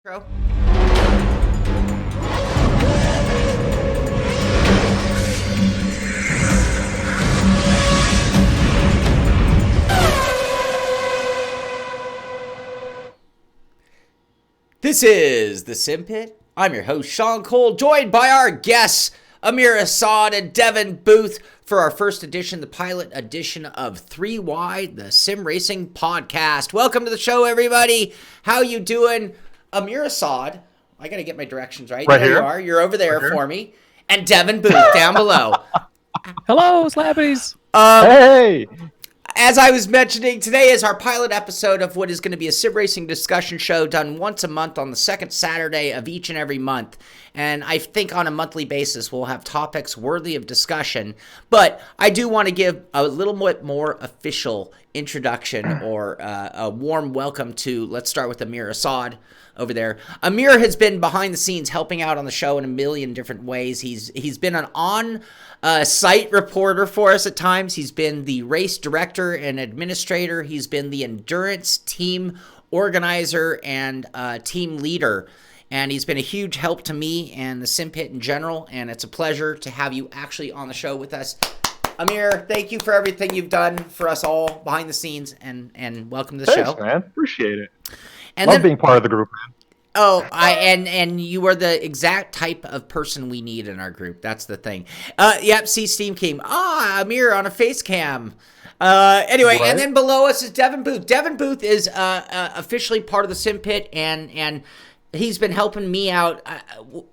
Pitcrew. This is the Simpit. I'm your host, Sean Cole, joined by our guests, Amir Assad and Devin Booth, for our first edition, the pilot edition of 3Y, the Sim Racing Podcast. Welcome to the show, everybody. How you doing? Amir Assad, I got to get my directions right. Right there here. You are. You're over there for me. And Devin Booth down below. Hello, Slappies. Hey! As I was mentioning, today is our pilot episode of what is going to be a sim racing discussion show done once a month on the second Saturday of each and every month. And I think on a monthly basis, we'll have topics worthy of discussion. But I do want to give a little bit more official introduction or a warm welcome to, let's start with Amir Assad over there. Amir has been behind the scenes helping out on the show in a million different ways. He's been an on-site reporter for us at times. He's been the race director and administrator. He's been the endurance team organizer and team leader. And he's been a huge help to me and the Simpit in general. And it's a pleasure to have you actually on the show with us. Amir, thank you for everything you've done for us all behind the scenes, and welcome to the show. Thanks, man. Appreciate it. And Love being part of the group, man. Oh, and you are the exact type of person we need in our group. That's the thing. Yep, see Steam came. Amir on a face cam. Anyway, What? And then below us is Devin Booth. Devin Booth is officially part of the Simpit, and he's been helping me out.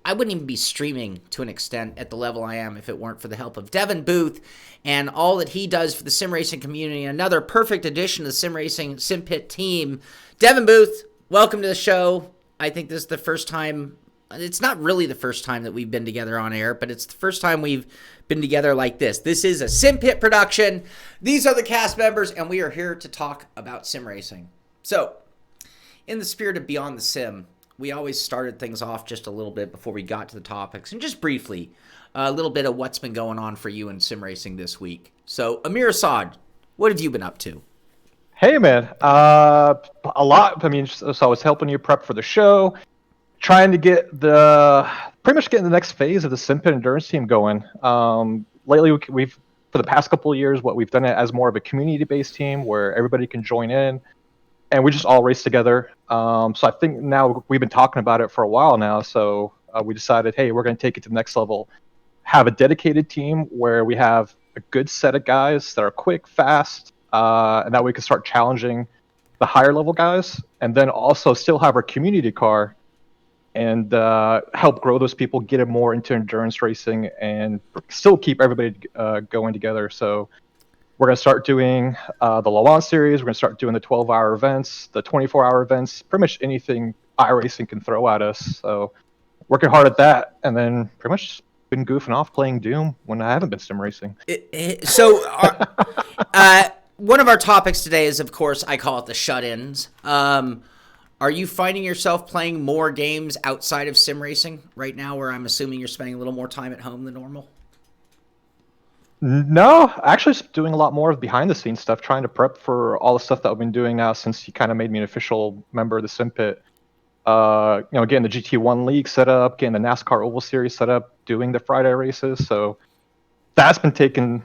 I wouldn't even be streaming to an extent at the level I am if it weren't for the help of Devin Booth and all that he does for the sim racing community. Another perfect addition to the sim racing Simpit team. Devin Booth, welcome to the show. I think this is the first time. It's not really the first time that we've been together on air, but it's the first time we've been together like this. This is a Simpit production. These are the cast members, and we are here to talk about sim racing. So, in the spirit of Beyond the Sim, we always started things off just a little bit before we got to the topics, and just briefly, a little bit of what's been going on for you in sim racing this week. So, Amir Assad, what have you been up to? Hey, man. A lot. I mean, so I was helping you prep for the show, trying to get pretty much getting the next phase of the Simpit endurance team going. Lately, we've for the past couple of years, what we've done it as more of a community-based team where everybody can join in, and we just all race together. So I think now we've been talking about it for a while now. So we decided, hey, we're going to take it to the next level. Have a dedicated team where we have a good set of guys that are quick, fast, and that we can start challenging the higher level guys, and then also still have our community car and help grow those people, get them more into endurance racing, and still keep everybody going together. So we're going to start doing the Le Mans series. We're going to start doing the 12-hour events, the 24-hour events, pretty much anything iRacing can throw at us. So working hard at that, and then pretty much been goofing off playing Doom when I haven't been sim racing. One of our topics today is, of course, I call it the shut-ins. Are you finding yourself playing more games outside of sim racing right now, where I'm assuming you're spending a little more time at home than normal? No, actually just doing a lot more of behind-the-scenes stuff, trying to prep for all the stuff that I've been doing now since you kind of made me an official member of the Simpit. Getting the GT1 League set up, getting the NASCAR Oval Series set up, doing the Friday races. So that's been taking,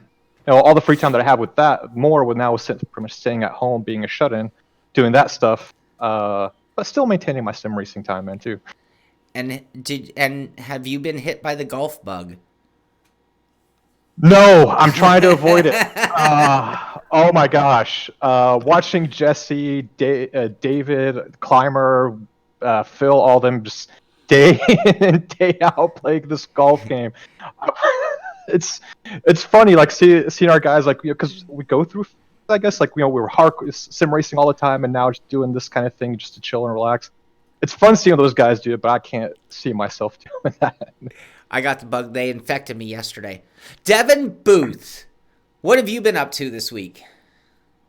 all the free time that I have with that, more with now pretty much staying at home, being a shut-in, doing that stuff, but still maintaining my sim racing time, man, too. And have you been hit by the golf bug? No, I'm trying to avoid it. Oh my gosh. Watching Jesse, David, Clymer, Phil, all them just day in and day out playing this golf game. It's funny, like seeing our guys, like, because we go through, I guess, like, we were hard sim racing all the time, and now just doing this kind of thing just to chill and relax. It's fun seeing those guys do it, but I can't see myself doing that. I got the bug. They infected me yesterday. Devin Booth, what have you been up to this week?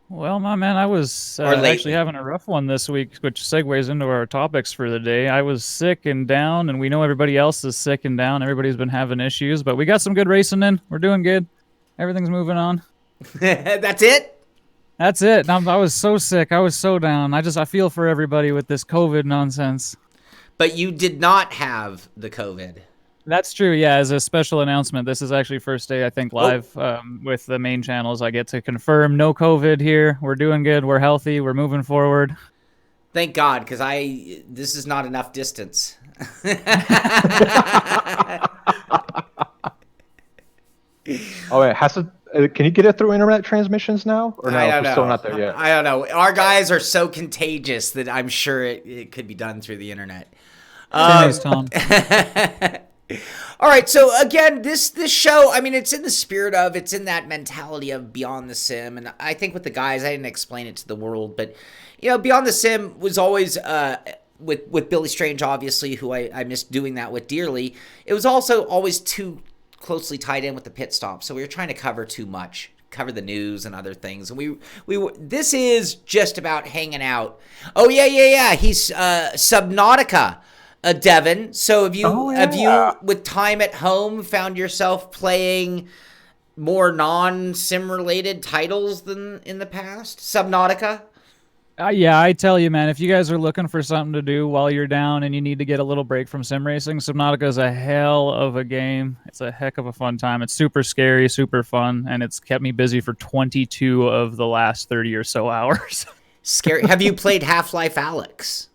Well, my man, I was actually having a rough one this week, which segues into our topics for the day. I was sick and down, and we know everybody else is sick and down. Everybody's been having issues, but we got some good racing in. We're doing good. Everything's moving on. That's it? That's it. I was so sick. I was so down. I feel for everybody with this COVID nonsense. But you did not have the COVID. That's true. Yeah, as a special announcement, this is actually first day I think live with the main channels. I get to confirm no COVID here. We're doing good. We're healthy. We're moving forward. Thank God, because this is not enough distance. Oh wait, can you get it through internet transmissions now, or no? We're still not there yet. I don't know. Our guys are so contagious that I'm sure it could be done through the internet. Thanks, Tom. All right, so again, this show, I mean, it's in the spirit of, it's in that mentality of Beyond the Sim, and I think with the guys, I didn't explain it to the world, but, you know, Beyond the Sim was always, with Billy Strange, obviously, who I missed doing that with dearly, it was also always too closely tied in with the pit stop, so we were trying to cover too much, cover the news and other things, and this is just about hanging out. Oh, yeah, he's, Subnautica. Devin, so have you, with time at home, found yourself playing more non-sim related titles than in the past? Subnautica? Yeah, I tell you, man, if you guys are looking for something to do while you're down and you need to get a little break from sim racing, Subnautica is a hell of a game. It's a heck of a fun time. It's super scary, super fun, and it's kept me busy for 22 of the last 30 or so hours. Scary. Have you played Half-Life Alyx?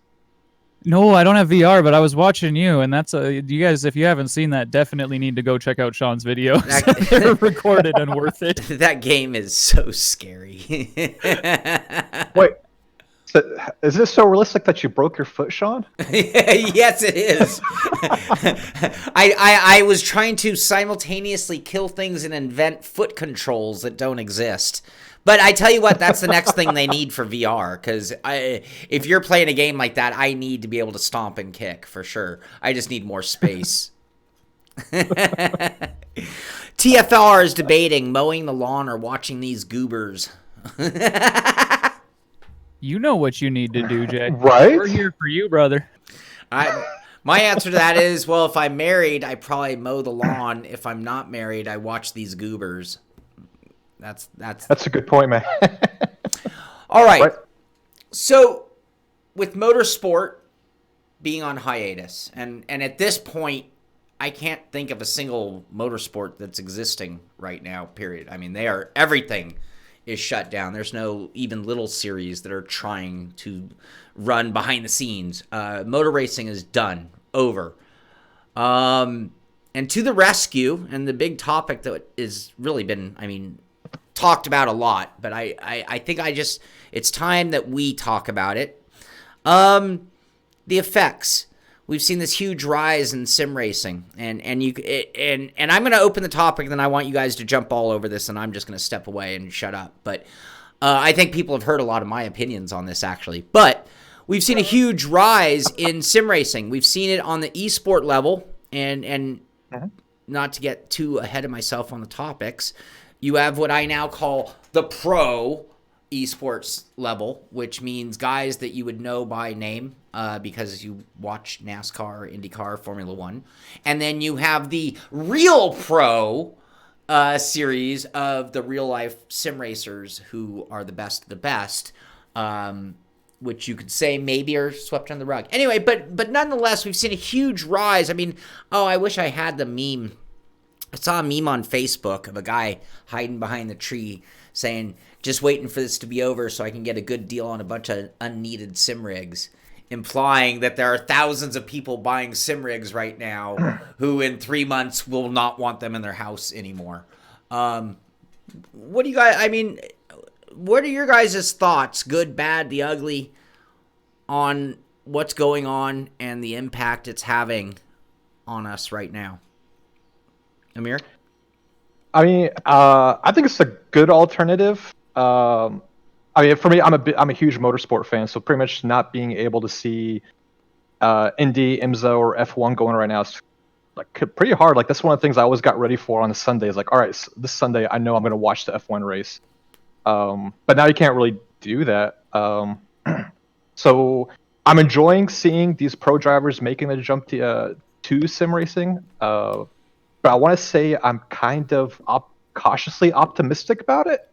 No, I don't have VR, but I was watching you, and that's you guys, if you haven't seen that, definitely need to go check out Sean's videos. They're recorded and worth it. That game is so scary. Wait, so is this so realistic that you broke your foot, Sean? Yes, it is. I was trying to simultaneously kill things and invent foot controls that don't exist. But I tell you what, that's the next thing they need for VR, because if you're playing a game like that, I need to be able to stomp and kick, for sure. I just need more space. TFR is debating mowing the lawn or watching these goobers. You know what you need to do, Jay. Right? We're here for you, brother. My answer to that is, well, if I'm married, I probably mow the lawn. If I'm not married, I watch these goobers. That's a good point, man. All right. So with motorsport being on hiatus, and at this point, I can't think of a single motorsport that's existing right now, period. I mean, everything is shut down. There's no even little series that are trying to run behind the scenes. Motor racing is done, over. And to the rescue, and the big topic that has really been, I mean, talked about a lot, but I think it's time that we talk about it. The effects. We've seen this huge rise in sim racing, and I'm going to open the topic, and then I want you guys to jump all over this, and I'm just going to step away and shut up. But I think people have heard a lot of my opinions on this, actually. But we've seen a huge rise in sim racing. We've seen it on the esport level, and not to get too ahead of myself on the topics, you have what I now call the pro esports level, which means guys that you would know by name because you watch NASCAR, IndyCar, Formula One. And then you have the real pro series of the real-life sim racers who are the best of the best, which you could say maybe are swept under the rug. Anyway, but nonetheless, we've seen a huge rise. I mean, I wish I had the meme. I saw a meme on Facebook of a guy hiding behind the tree saying, just waiting for this to be over so I can get a good deal on a bunch of unneeded sim rigs, implying that there are thousands of people buying sim rigs right now who in 3 months will not want them in their house anymore. What do you guys, I mean, what are your guys' thoughts, good, bad, the ugly, on what's going on and the impact it's having on us right now? Amir? I mean, I think it's a good alternative. I mean, for me, I'm a huge motorsport fan, so pretty much not being able to see Indy, IMSA, or F1 going right now is like pretty hard. Like that's one of the things I always got ready for on the Sundays. Like, all right, so this Sunday I know I'm going to watch the F1 race. But now you can't really do that. So I'm enjoying seeing these pro drivers making the jump to sim racing. But I want to say I'm kind of cautiously optimistic about it.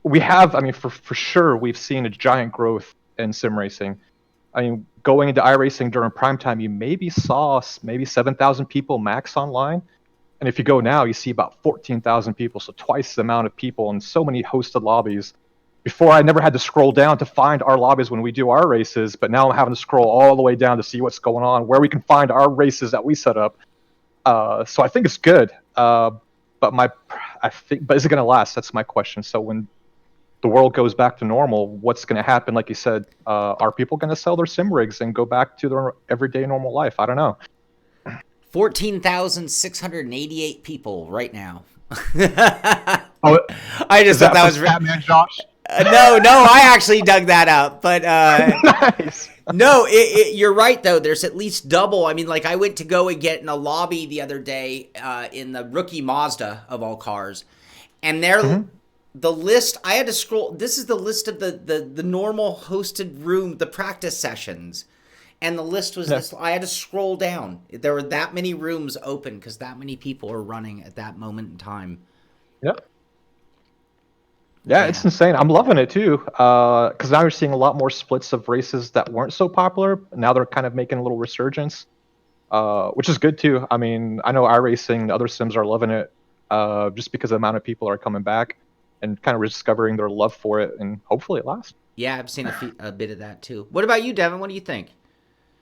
We have, I mean, for sure, we've seen a giant growth in sim racing. I mean, going into iRacing during prime time, you maybe saw maybe 7,000 people max online. And if you go now, you see about 14,000 people, so twice the amount of people and so many hosted lobbies. Before, I never had to scroll down to find our lobbies when we do our races, but now I'm having to scroll all the way down to see what's going on, where we can find our races that we set up. So I think it's good. But is it going to last? That's my question. So when the world goes back to normal, what's going to happen? Like you said, are people going to sell their sim rigs and go back to their everyday normal life? I don't know. 14,688 people right now. Oh, I just thought that was Batman, Josh. No, I actually dug that up, but nice. No, you're right though. There's at least double. I mean, like I went to go and get in a lobby the other day in the rookie Mazda of all cars, and the list. I had to scroll. This is the list of the normal hosted room, the practice sessions. And the list was this. I had to scroll down. There were that many rooms open because that many people are running at that moment in time. Yep. Yeah, it's insane. I'm loving it too. Because now you're seeing a lot more splits of races that weren't so popular. Now they're kind of making a little resurgence, which is good too. I mean, I know iRacing, other sims are loving it, just because the amount of people are coming back and kind of rediscovering their love for it, and hopefully it lasts. Yeah, I've seen a bit of that too. What about you, Devin? What do you think?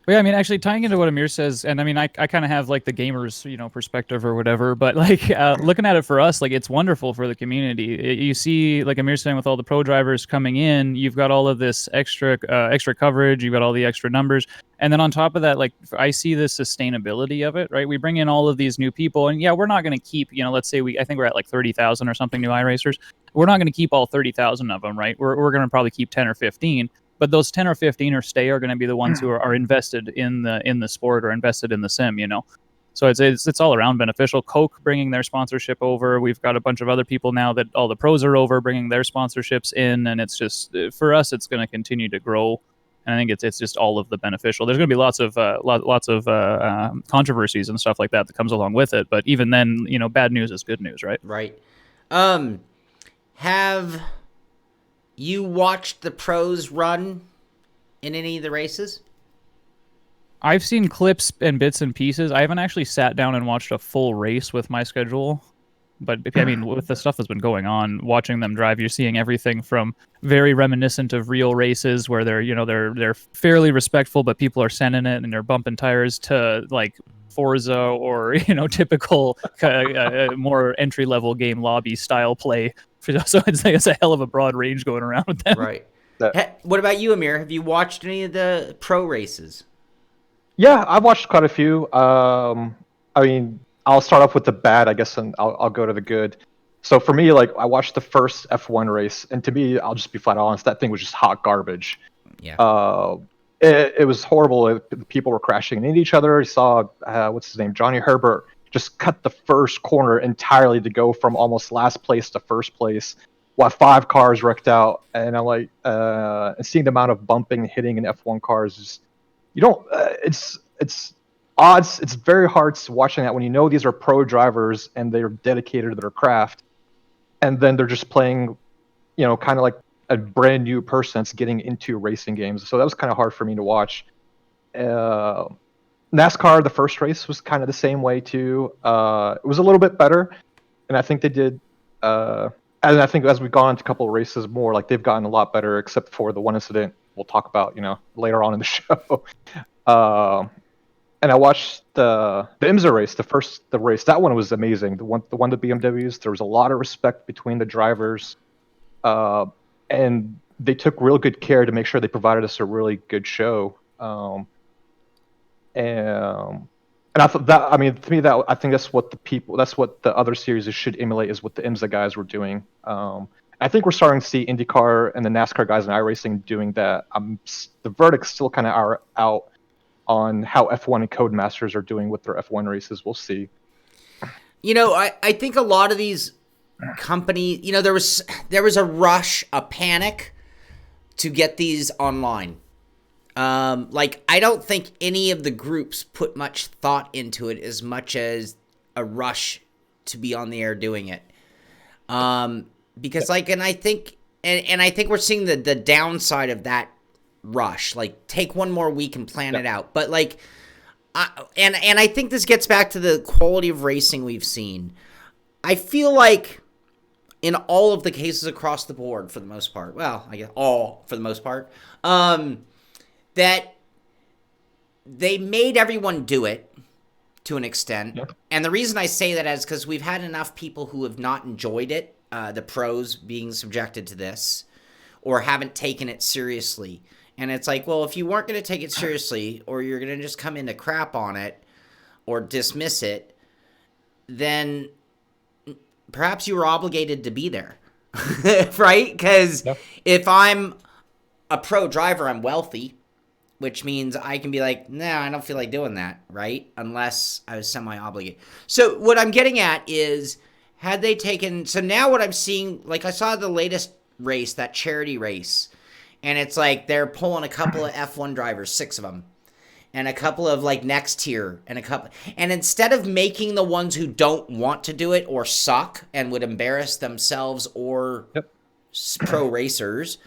Well, yeah, I mean, actually tying into what Amir says, and I mean, I kind of have like the gamers, perspective or whatever, but like looking at it for us, like it's wonderful for the community. You see, like Amir's saying, with all the pro drivers coming in, you've got all of this extra coverage, you've got all the extra numbers, and then on top of that, like I see the sustainability of it, right? We bring in all of these new people, and yeah, we're not going to keep, let's say I think we're at like 30,000 or something new iRacers. We're not going to keep all 30,000 of them, right? We're going to probably keep 10 or 15. But those 10 or 15 or stay are going to be the ones who are invested in the sport or invested in the sim, So it's all around beneficial. Coke bringing their sponsorship over. We've got a bunch of other people now that all the pros are over bringing their sponsorships in, and it's just for us, it's going to continue to grow. And I think it's just all of the beneficial. There's going to be lots of controversies and stuff like that comes along with it. But even then, bad news is good news, right? Right. Have you watched the pros run in any of the races? I've seen clips and bits and pieces. I haven't actually sat down and watched a full race with my schedule. But I mean, with the stuff that's been going on, watching them drive, you're seeing everything from very reminiscent of real races where they're fairly respectful, but people are sending it and they're bumping tires, to like Forza or typical more entry level game lobby style play. So it's a hell of a broad range going around with them. Right. What about you, Amir? Have you watched any of the pro races? Yeah, I've watched quite a few. I mean, I'll start off with the bad, I guess, and I'll go to the good. So for me, like, I watched the first F1 race, and to me, I'll just be flat honest, that thing was just hot garbage. Yeah. It was horrible. People were crashing into each other. You saw, what's his name, Johnny Herbert, just cut the first corner entirely to go from almost last place to first place, while 5 cars wrecked out. And I'm like, and seeing the amount of bumping and hitting in F1 cars is, it's odds. It's very hard watching that when you know these are pro drivers and they're dedicated to their craft, and then they're just playing, kind of like a brand new person that's getting into racing games. So that was kind of hard for me to watch. NASCAR, the first race was kind of the same way too. It was a little bit better, and I think they did. And I think as we've gone into a couple of races more, like they've gotten a lot better, except for the one incident we'll talk about, later on in the show. And I watched the IMSA race, the race. That one was amazing. The one the BMWs. There was a lot of respect between the drivers, and they took real good care to make sure they provided us a really good show. And I thought that, I mean, to me, that I think that's what the other series should emulate, is what the IMSA guys were doing. I think we're starting to see IndyCar and the NASCAR guys in iRacing doing that. The verdict's still kind of out on how F1 and Codemasters are doing with their F1 races. We'll see. I think a lot of these companies, there was a rush, a panic to get these online. I don't think any of the groups put much thought into it as much as a rush to be on the air doing it. Because and I think we're seeing the downside of that rush. Like, take one more week and plan it out. But like, and I think this gets back to the quality of racing we've seen. I feel like in all of the cases across the board, for the most part, well, I guess all for the most part, that they made everyone do it to an extent. Yep. And the reason I say that is because we've had enough people who have not enjoyed it, the pros being subjected to this, or haven't taken it seriously. And it's like, well, if you weren't going to take it seriously, or you're going to just come in to crap on it or dismiss it, then perhaps you were obligated to be there, right? Because if I'm a pro driver, I'm wealthy, which means I can be like, nah, I don't feel like doing that, right? Unless I was semi-obligated. So what I'm getting at is, had they taken, so now what I'm seeing, like I saw the latest race, that charity race, and it's like they're pulling a couple of F1 drivers, 6 of them, and a couple of like next tier, and a couple, and instead of making the ones who don't want to do it or suck and would embarrass themselves or pro racers,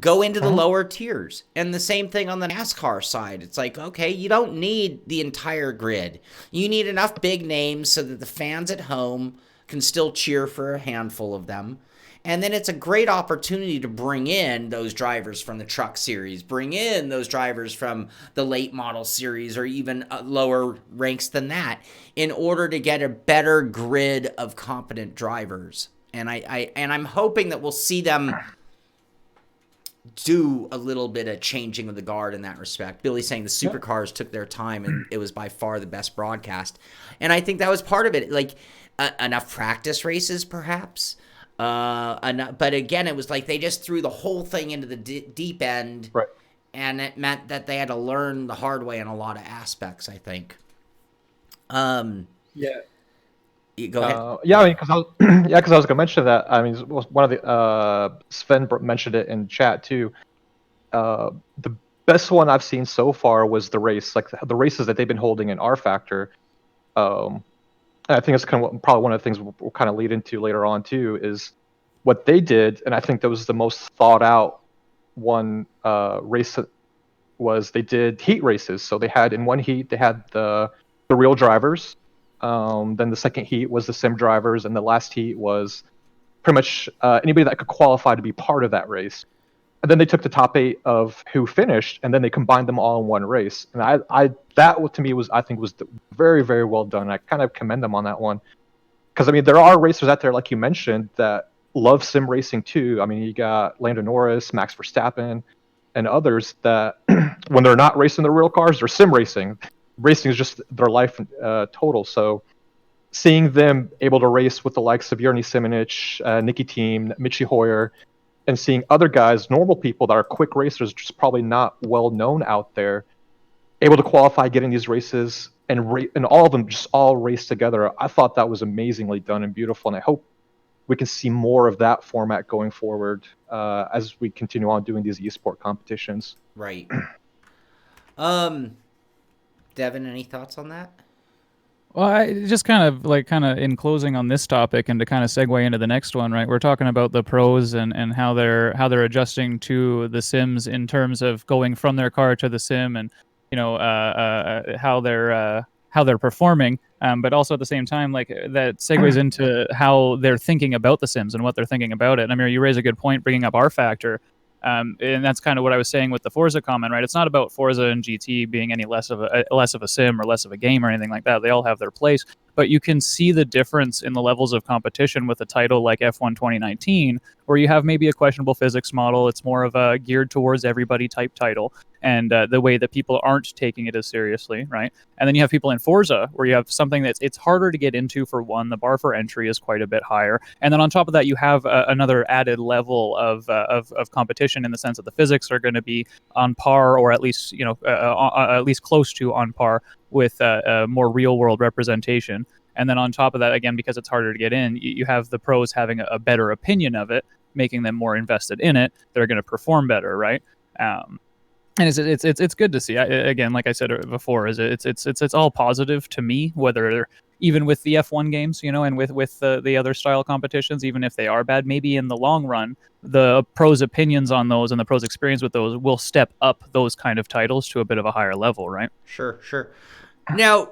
go into the lower tiers. And the same thing on the NASCAR side. It's like, okay, you don't need the entire grid. You need enough big names so that the fans at home can still cheer for a handful of them. And then it's a great opportunity to bring in those drivers from the truck series, bring in those drivers from the late model series, or even lower ranks than that, in order to get a better grid of competent drivers. And I'm hoping that we'll see them do a little bit of changing of the guard in that respect. Billy's saying the supercars took their time, and it was by far the best broadcast. And I think that was part of it. Like, enough practice races, perhaps. But again, it was like they just threw the whole thing into the deep end, right? And it meant that they had to learn the hard way in a lot of aspects, I think. Yeah. Go ahead. I mean, because I was gonna mention that. I mean, one of the Sven mentioned it in chat too. The best one I've seen so far was the race, like the races that they've been holding in R Factor. And I think it's kind of probably one of the things we'll kind of lead into later on too, is what they did, and I think that was the most thought out one race. Was they did heat races. So they had, in one heat they had the real drivers. Then the second heat was the sim drivers, and the last heat was pretty much anybody that could qualify to be part of that race. And then they took the top 8 of who finished, and then they combined them all in one race. And that to me was, I think, was very, very well done. I kind of commend them on that one, because I mean, there are racers out there, like you mentioned, that love sim racing too. I mean, you got Lando Norris, Max Verstappen, and others that when they're not racing the real cars, they're sim racing. Racing is just their life total. So seeing them able to race with the likes of Yerny Simonich, Nicky Team, Mitchie Hoyer, and seeing other guys, normal people that are quick racers, just probably not well known out there, able to qualify, getting these races, and all of them just all race together. I thought that was amazingly done and beautiful, and I hope we can see more of that format going forward as we continue on doing these esport competitions. Right. Devin, any thoughts on that? Well, I just kind of in closing on this topic, and to kind of segue into the next one, right? We're talking about the pros and how they're adjusting to the sims in terms of going from their car to the sim, and how they're performing. But also at the same time, like, that segues into how they're thinking about the sims and what they're thinking about it. And I mean, you raise a good point bringing up R Factor. And that's kind of what I was saying with the Forza comment, right? It's not about Forza and GT being any less of a sim or less of a game or anything like that. They all have their place, but you can see the difference in the levels of competition with a title like F1 2019, where you have maybe a questionable physics model. It's more of a geared towards everybody type title, and the way that people aren't taking it as seriously, right? And then you have people in Forza, where you have something it's harder to get into. For one, the bar for entry is quite a bit higher, and then on top of that, you have another added level of competition, in the sense that the physics are going to be on par, or at least at least close to on par with more real world representation. And then on top of that, again, because it's harder to get in, you have the pros having a better opinion of it, making them more invested in it. They're going to perform better, right? And it's good to see. Again, like I said before, it's all positive to me. Whether even with the F1 games, and with the other style competitions, even if they are bad, maybe in the long run, the pros' opinions on those and the pros' experience with those will step up those kind of titles to a bit of a higher level, right? Sure. Now,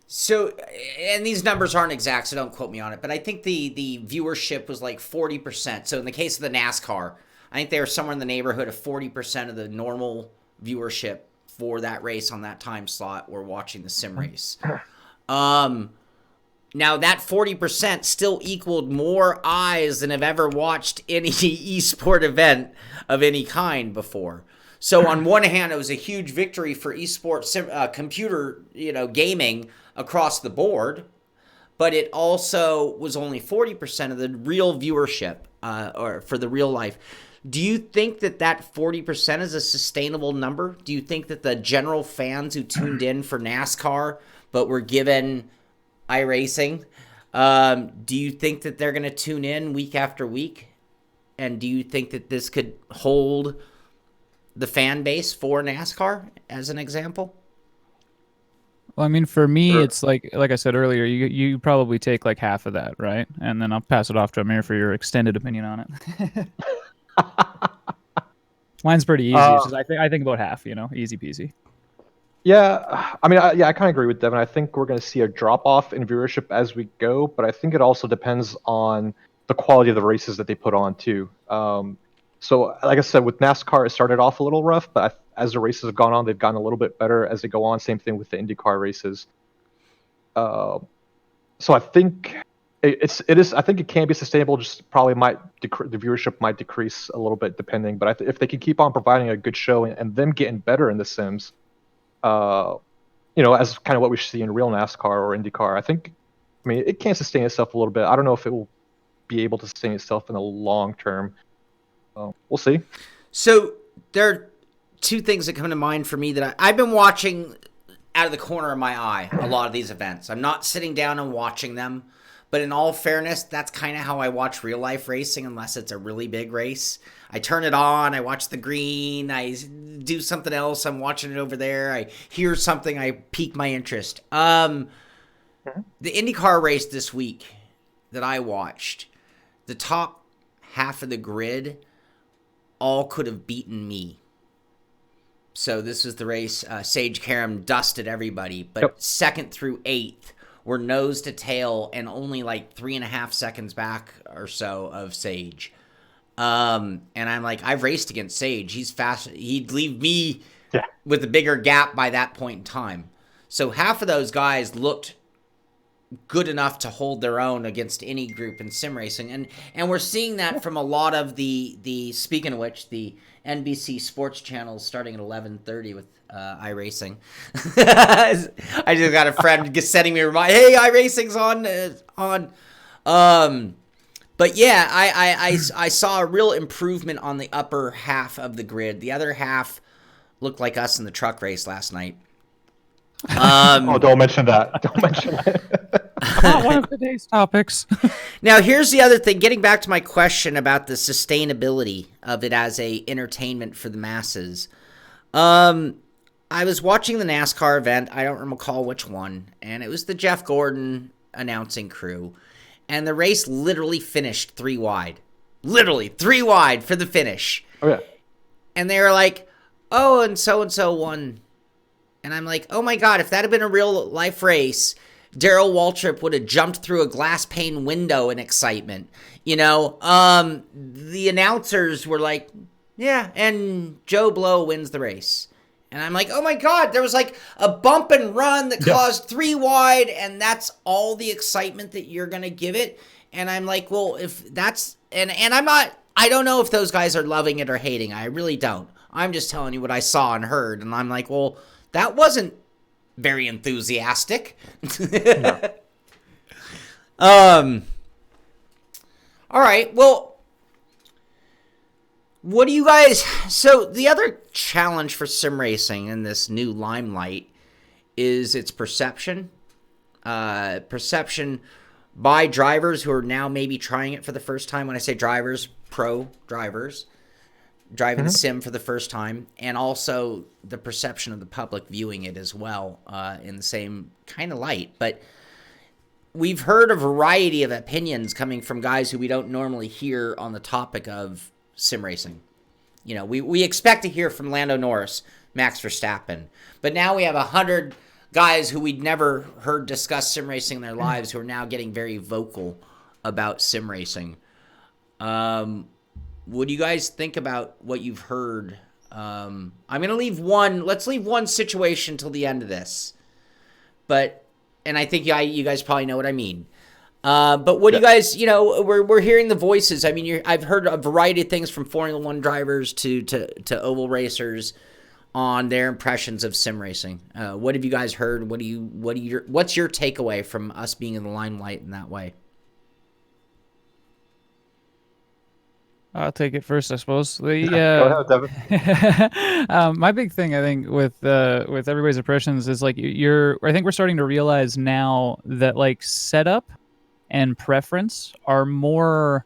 so, and these numbers aren't exact, so don't quote me on it, but I think the viewership was like 40%. So in the case of the NASCAR, I think they were somewhere in the neighborhood of 40% of the normal viewership for that race on that time slot were watching the sim race. Now that 40% still equaled more eyes than have ever watched any esport event of any kind before. So on one hand, it was a huge victory for esports computer, gaming across the board, but it also was only 40% of the real viewership, or for the real life. Do you think that 40% is a sustainable number? Do you think that the general fans who tuned in for NASCAR but were given iRacing, do you think that they're going to tune in week after week? And do you think that this could hold the fan base for NASCAR as an example? Well, I mean, for me, it's like I said earlier, you probably take like half of that, right? And then I'll pass it off to Amir for your extended opinion on it. Mine's pretty easy. It's just, I think about half, easy peasy. Yeah, I mean, I kind of agree with Devin. I think we're going to see a drop off in viewership as we go, but I think it also depends on the quality of the races that they put on too. So, like I said, with NASCAR, it started off a little rough, but as the races have gone on, they've gotten a little bit better as they go on. Same thing with the IndyCar races. So I think it is. I think it can be sustainable. Just probably the viewership might decrease a little bit depending. But if they can keep on providing a good show and them getting better in the sims, as kind of what we see in real NASCAR or IndyCar, I mean, it can sustain itself a little bit. I don't know if it will be able to sustain itself in the long term. We'll see. So there are two things that come to mind for me that I've been watching out of the corner of my eye a lot of these events. I'm not sitting down and watching them, but in all fairness, that's kind of how I watch real life racing unless it's a really big race. I turn it on, I watch the green, I do something else, I'm watching it over there, I hear something, I pique my interest. The IndyCar race this week that I watched, the top half of the grid all could have beaten me. So this was the race. Sage Karam dusted everybody, but second through eighth were nose to tail and only like 3.5 seconds back or so of Sage. And I'm like, I've raced against Sage. He's fast. He'd leave me with a bigger gap by that point in time. So half of those guys looked good enough to hold their own against any group in sim racing. And we're seeing that from a lot of the speaking of which, the NBC sports channels starting at 11:30 with iRacing. I just got a friend just sending me a reminder, hey, iRacing's on. But yeah, I saw a real improvement on the upper half of the grid. The other half looked like us in the truck race last night. Don't mention that. Don't mention that. Not one of today's topics. Now, here's the other thing. Getting back to my question about the sustainability of it as a entertainment for the masses. I was watching the NASCAR event. I don't recall which one. And it was the Jeff Gordon announcing crew. And the race literally finished 3 wide. Literally 3 wide for the finish. Oh, yeah. And they were like, oh, and so won. And I'm like, oh my God, if that had been a real life race, Darrell Waltrip would have jumped through a glass pane window in excitement. The announcers were like, yeah, and Joe Blow wins the race. And I'm like, oh my God, there was like a bump and run that caused 3 wide, and that's all the excitement that you're going to give it. And I'm like, well, if that's, and I don't know if those guys are loving it or hating. I really don't. I'm just telling you what I saw and heard. And I'm like, well, that wasn't very enthusiastic. All right. Well, what do you guys... So the other challenge for sim racing in this new limelight is its perception. Perception by drivers who are now maybe trying it for the first time. When I say drivers, pro drivers. driving the sim for the first time, and also the perception of the public viewing it as well in the same kind of light. But we've heard a variety of opinions coming from guys who we don't normally hear on the topic of sim racing. You know, we expect to hear from Lando Norris, Max Verstappen, but now we have 100 guys who we'd never heard discuss sim racing in their lives who are now getting very vocal about sim racing. What do you guys think about what you've heard? I'm going to let's leave one situation till the end of this. And I think you guys probably know what I mean. But what do you guys, we're hearing the voices. I mean, I've heard a variety of things from Formula One drivers to oval racers on their impressions of sim racing. What have you guys heard? What's your takeaway from us being in the limelight in that way? I'll take it first, I suppose. Go ahead, Devin. My big thing, I think, with everybody's impressions is like I think we're starting to realize now that like setup and preference are more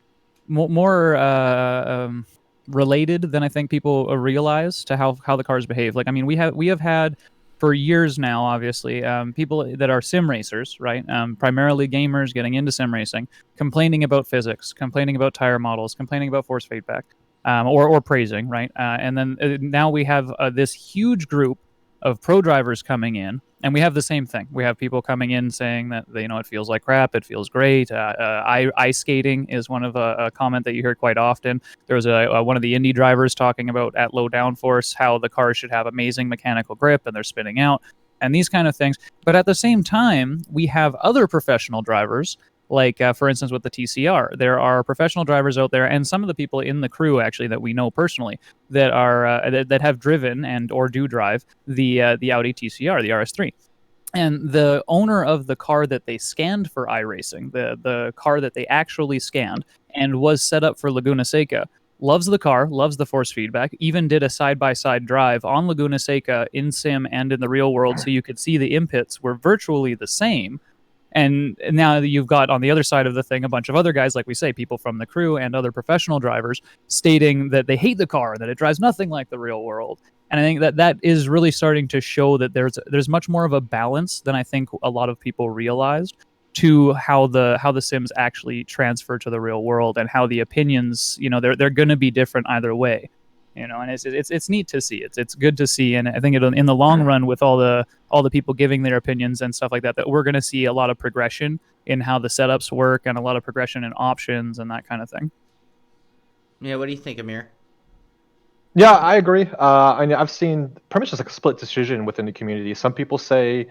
related than I think people realize to how the cars behave. Like, I mean, we have had for years now, obviously, people that are sim racers, right? Primarily gamers getting into sim racing, complaining about physics, complaining about tire models, complaining about force feedback, or praising, right? And then now we have this huge group of pro drivers coming in, and we have the same thing. We have people coming in saying that it feels like crap, it feels great. Ice skating is one of a comment that you hear quite often. There was one of the Indy drivers talking about at low downforce how the cars should have amazing mechanical grip and they're spinning out and these kind of things. But at the same time, we have other professional drivers. Like, for instance, with the TCR, there are professional drivers out there, and some of the people in the crew, actually, that we know personally, that are that have driven and or do drive the Audi TCR, the RS3. And the owner of the car that they scanned for iRacing, the car that they actually scanned and was set up for Laguna Seca, loves the car, loves the force feedback, even did a side-by-side drive on Laguna Seca in sim and in the real world, so you could see the inputs were virtually the same. And now you've got on the other side of the thing a bunch of other guys, like we say, people from the crew and other professional drivers stating that they hate the car, that it drives nothing like the real world. And I think that is really starting to show that there's much more of a balance than I think a lot of people realized to how the sims actually transfer to the real world, and how the opinions, they're going to be different either way. And it's neat to see. It's good to see, and I think in the long run, with all the people giving their opinions and stuff like that, that we're going to see a lot of progression in how the setups work and a lot of progression in options and that kind of thing. Yeah, what do you think, Amir? Yeah, I agree. I've seen pretty much just like a split decision within the community. Some people say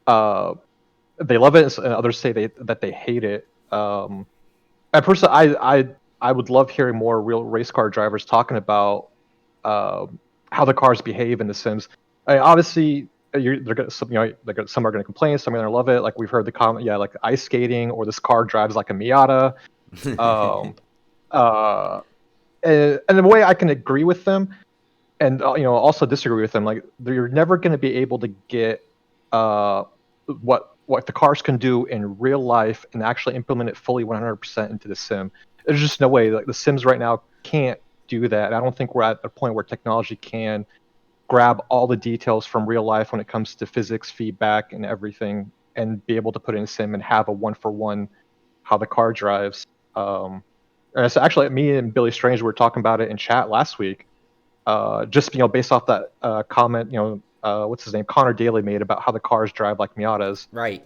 they love it, and others say that they hate it. And personally, I would love hearing more real race car drivers talking about how the cars behave in the Sims. Obviously, some are going to complain, some are going to love it. Like we've heard the comment, like ice skating, or this car drives like a Miata. And in a way, I can agree with them, and also disagree with them. Like, you're never going to be able to get what the cars can do in real life and actually implement it fully 100% into the sim. There's just no way. Like, the Sims right now can't do that. I don't think we're at a point where technology can grab all the details from real life when it comes to physics, feedback, and everything, and be able to put in a sim and have a one-for-one how the car drives. And so actually, me and Billy Strange were talking about it in chat last week. Just based off that comment, what's his name, Connor Daly made about how the cars drive like Miatas. Right.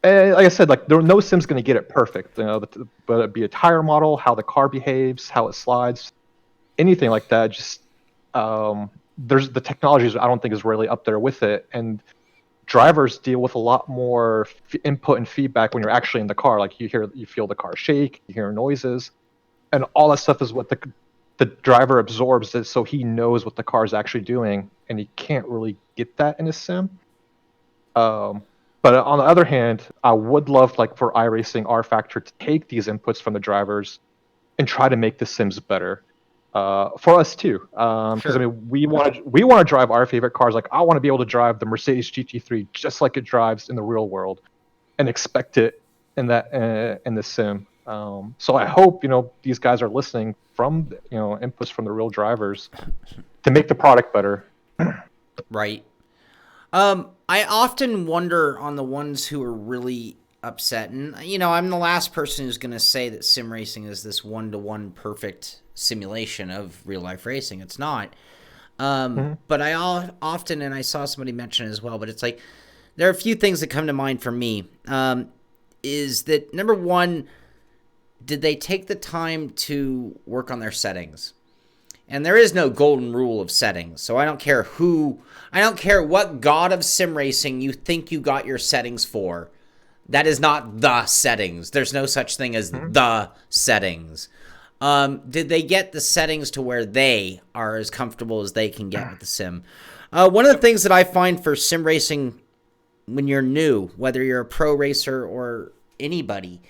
And like I said, like no sim's going to get it perfect, but it'd be a tire model, how the car behaves, how it slides, anything like that. Just there's the technologies I don't think is really up there with it, and drivers deal with a lot more input and feedback when you're actually in the car. Like you feel the car shake, you hear noises, and all that stuff is what the driver absorbs it, so he knows what the car is actually doing, and he can't really get that in a sim. But on the other hand, I would love, like, for iRacing R Factor to take these inputs from the drivers and try to make the sims better for us too. Because Sure. I mean, we want to drive our favorite cars. Like, I want to be able to drive the Mercedes GT3 just like it drives in the real world, and expect it in the sim. So I hope these guys are listening from inputs from the real drivers to make the product better. Right. I often wonder on the ones who are really upset, and I'm the last person who's going to say that sim racing is this one-to-one perfect simulation of real life racing. It's not. But I often, and I saw somebody mention it as well, but it's like there are a few things that come to mind for me. Is that number one, did they take the time to work on their settings? And there is no golden rule of settings. So I don't care what god of sim racing you think you got your settings for. That is not the settings. There's no such thing as the settings. Did they get the settings to where they are as comfortable as they can get with the sim? One of the things that I find for sim racing when you're new, whether you're a pro racer or anybody,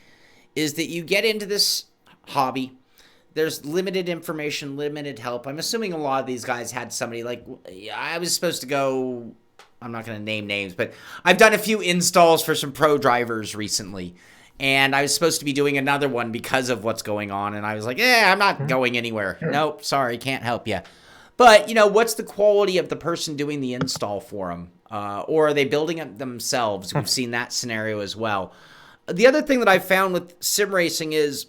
is that you get into this hobby. There's limited information, limited help. I'm assuming a lot of these guys had somebody like, I was supposed to go, I'm not going to name names, but I've done a few installs for some pro drivers recently. And I was supposed to be doing another one because of what's going on. And I was like, I'm not going anywhere. Nope, sorry, can't help you. But, what's the quality of the person doing the install for them? Or are they building it themselves? We've seen that scenario as well. The other thing that I've found with sim racing is,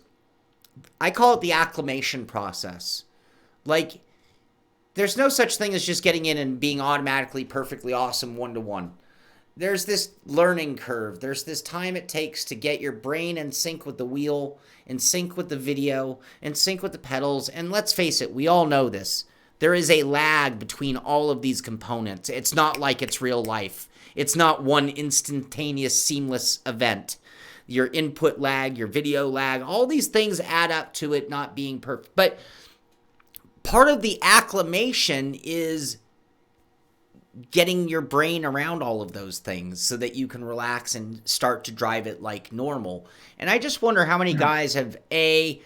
I call it the acclimation process. Like, there's no such thing as just getting in and being automatically perfectly awesome one-to-one. There's this learning curve. There's this time it takes to get your brain in sync with the wheel, in sync with the video, in sync with the pedals. And let's face it, we all know this. There is a lag between all of these components. It's not like it's real life. It's not one instantaneous, seamless event. Your input lag, your video lag, all these things add up to it not being perfect. But part of the acclimation is getting your brain around all of those things so that you can relax and start to drive it like normal. And I just wonder how many guys have the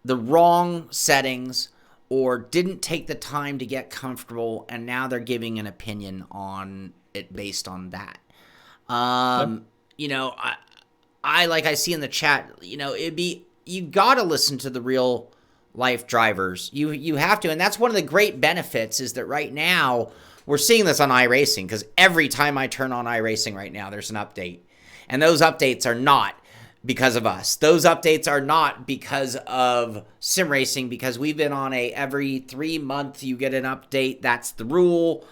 wrong settings or didn't take the time to get comfortable, and now they're giving an opinion on it based on that. I like I see in the chat, you got to listen to the real life drivers. You have to. And that's one of the great benefits is that right now we're seeing this on iRacing, because every time I turn on iRacing right now, there's an update. And those updates are not because of us. Those updates are not because of sim racing, because we've been on every 3 months you get an update. That's the rule.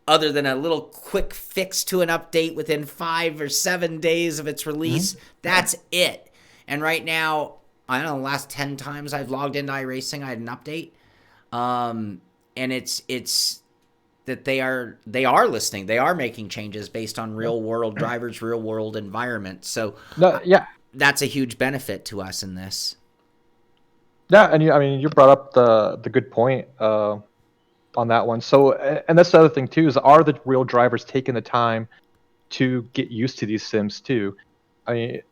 Other than a little quick fix to an update within 5 or 7 days of its release, that's it. And right now, I don't know, the last 10 times I've logged into iRacing, I had an update. And it's that they are listening. They are making changes based on real world drivers, real world environment. So that's a huge benefit to us in this. Yeah, and you brought up the good point on that one. So, and that's the other thing too, is are the real drivers taking the time to get used to these sims too? I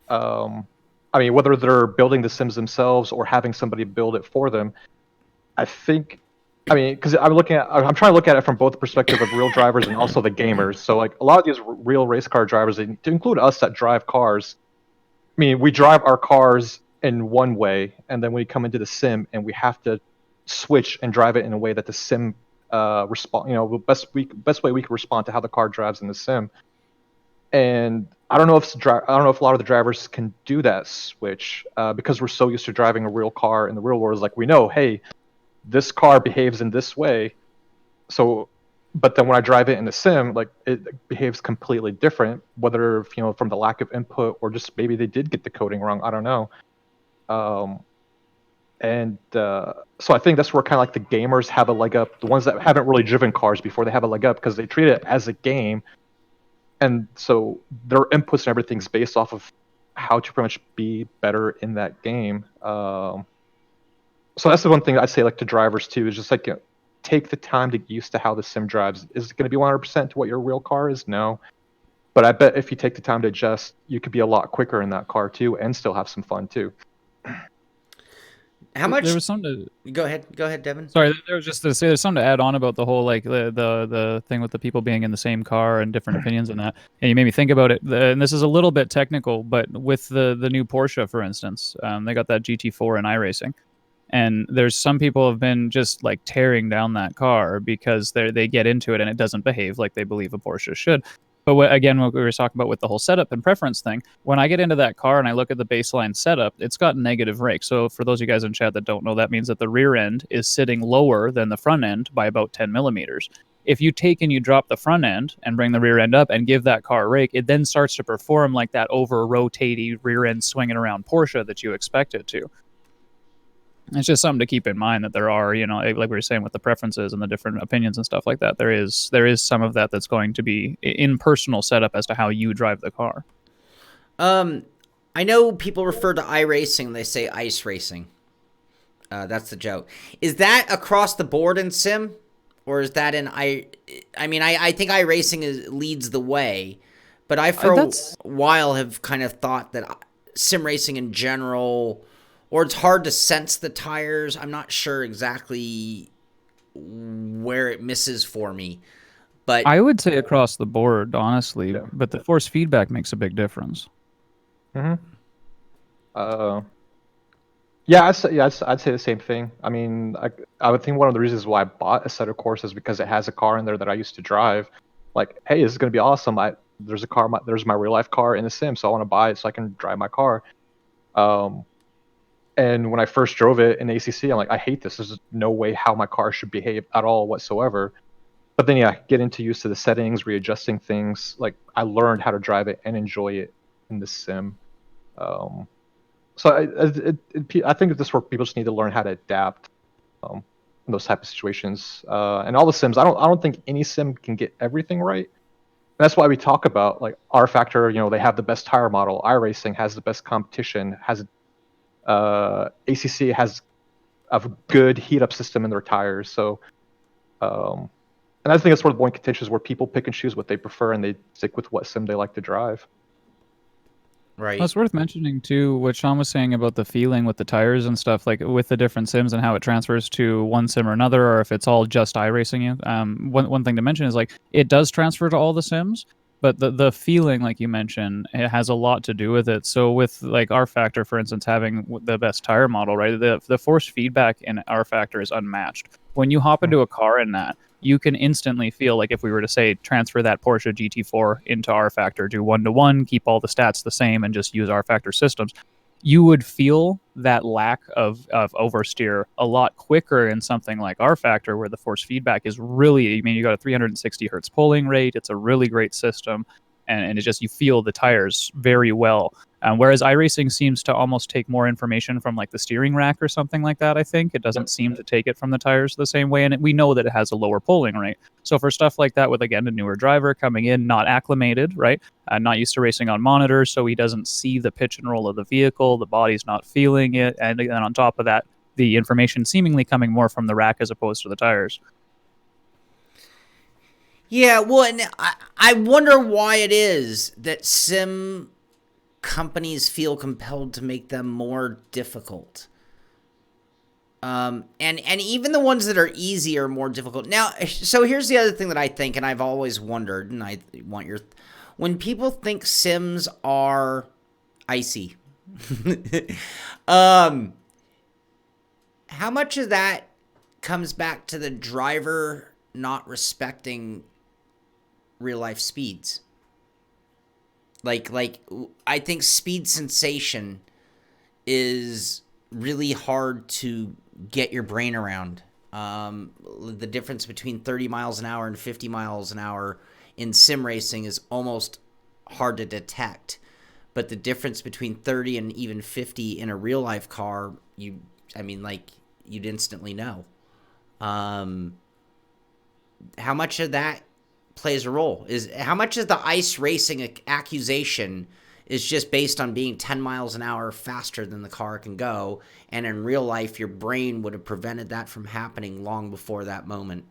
mean, whether they're building the sims themselves or having somebody build it for them, I think. Because I'm trying to look at it from both the perspective of real drivers and also the gamers. So, like a lot of these real race car drivers, to include us that drive cars, we drive our cars in one way, and then we come into the sim and we have to switch and drive it in a way that the sim respond. The best way we can respond to how the car drives in the sim. And I don't know if a lot of the drivers can do that switch because we're so used to driving a real car in the real world. It's like we know, hey, this car behaves in this way. So, but then when I drive it in the sim, like it behaves completely different. Whether from the lack of input or just maybe they did get the coding wrong. I don't know. So I think that's where kind of like the gamers have a leg up. The ones that haven't really driven cars before, they have a leg up because they treat it as a game. And so their inputs and everything's based off of how to pretty much be better in that game. So that's the one thing I'd say, like to drivers too, is just like take the time to get used to how the sim drives. Is it going to be 100% to what your real car is? No. But I bet if you take the time to adjust, you could be a lot quicker in that car too, and still have some fun too. How much? There was something to, Go ahead, Devin. sorry, there was just to say there's something to add on about the whole like the thing with the people being in the same car and different opinions and that. And you made me think about it. And this is a little bit technical, but with the new Porsche, for instance, they got that GT4 in iRacing. And there's some people have been just like tearing down that car because they get into it and it doesn't behave like they believe a Porsche should. But again, what we were talking about with the whole setup and preference thing, when I get into that car and I look at the baseline setup, it's got negative rake. So for those of you guys in chat that don't know, that means that the rear end is sitting lower than the front end by about 10 millimeters. If you take and you drop the front end and bring the rear end up and give that car a rake, it then starts to perform like that over-rotating rear end swinging around Porsche that you expect it to. It's just something to keep in mind that there are, like we were saying with the preferences and the different opinions and stuff like that. There is some of that that's going to be in personal setup as to how you drive the car. I know people refer to iRacing, they say ice racing. That's the joke. Is that across the board in sim, or is that in I think iRacing leads the way, but I for a while have kind of thought that sim racing in general. Or it's hard to sense the tires. I'm not sure exactly where it misses for me. But I would say across the board, honestly. Yeah. But the force feedback makes a big difference. Mm-hmm. I'd say the same thing. I mean, I would think one of the reasons why I bought a set of courses is because it has a car in there that I used to drive. Like, hey, this is going to be awesome. There's my real life car in the sim, so I want to buy it so I can drive my car. And when I first drove it in ACC, I'm like, I hate this. There's no way how my car should behave at all whatsoever. But then, getting used to the settings, readjusting things. Like, I learned how to drive it and enjoy it in the sim. So I think that this is where people just need to learn how to adapt in those type of situations. And all the sims, I don't think any sim can get everything right. And that's why we talk about like R Factor. They have the best tire model. iRacing has the best competition. ACC has a good heat up system in their tires. So, and I think that's where the point contention is, where people pick and choose what they prefer and they stick with what sim they like to drive. Right. Well, it's worth mentioning too what Sean was saying about the feeling with the tires and stuff, like with the different sims and how it transfers to one sim or another, or if it's all just iRacing you. One thing to mention is like it does transfer to all the sims. But the feeling, like you mentioned, it has a lot to do with it. So with like R Factor, for instance, having the best tire model, right? The force feedback in R Factor is unmatched. When you hop into a car in that, you can instantly feel like if we were to say transfer that Porsche GT4 into R Factor, do 1-to-1, keep all the stats the same, and just use R Factor systems, you would feel that lack of oversteer a lot quicker in something like R Factor, where the force feedback is really, you got a 360 hertz pulling rate. It's a really great system, and it's just, you feel the tires very well. Whereas iRacing seems to almost take more information from like the steering rack or something like that. I think it doesn't seem to take it from the tires the same way, and we know that it has a lower pulling rate. So for stuff like that, with again a newer driver coming in, not acclimated, right, not used to racing on monitors, so he doesn't see the pitch and roll of the vehicle, the body's not feeling it, and then on top of that, the information seemingly coming more from the rack as opposed to the tires. Yeah, well, and I wonder why it is that sim companies feel compelled to make them more difficult. And even the ones that are easy are more difficult. Now, so here's the other thing that I think, and I've always wondered, and I want your... When people think sims are icy, how much of that comes back to the driver not respecting real-life speeds? Like I think speed sensation is really hard to get your brain around. The difference between 30 miles an hour and 50 miles an hour in sim racing is almost hard to detect. But the difference between 30 and even 50 in a real life car, you'd instantly know. How much of that plays a role? Is how much of the ice racing accusation is just based on being 10 miles an hour faster than the car can go, and in real life your brain would have prevented that from happening long before that moment?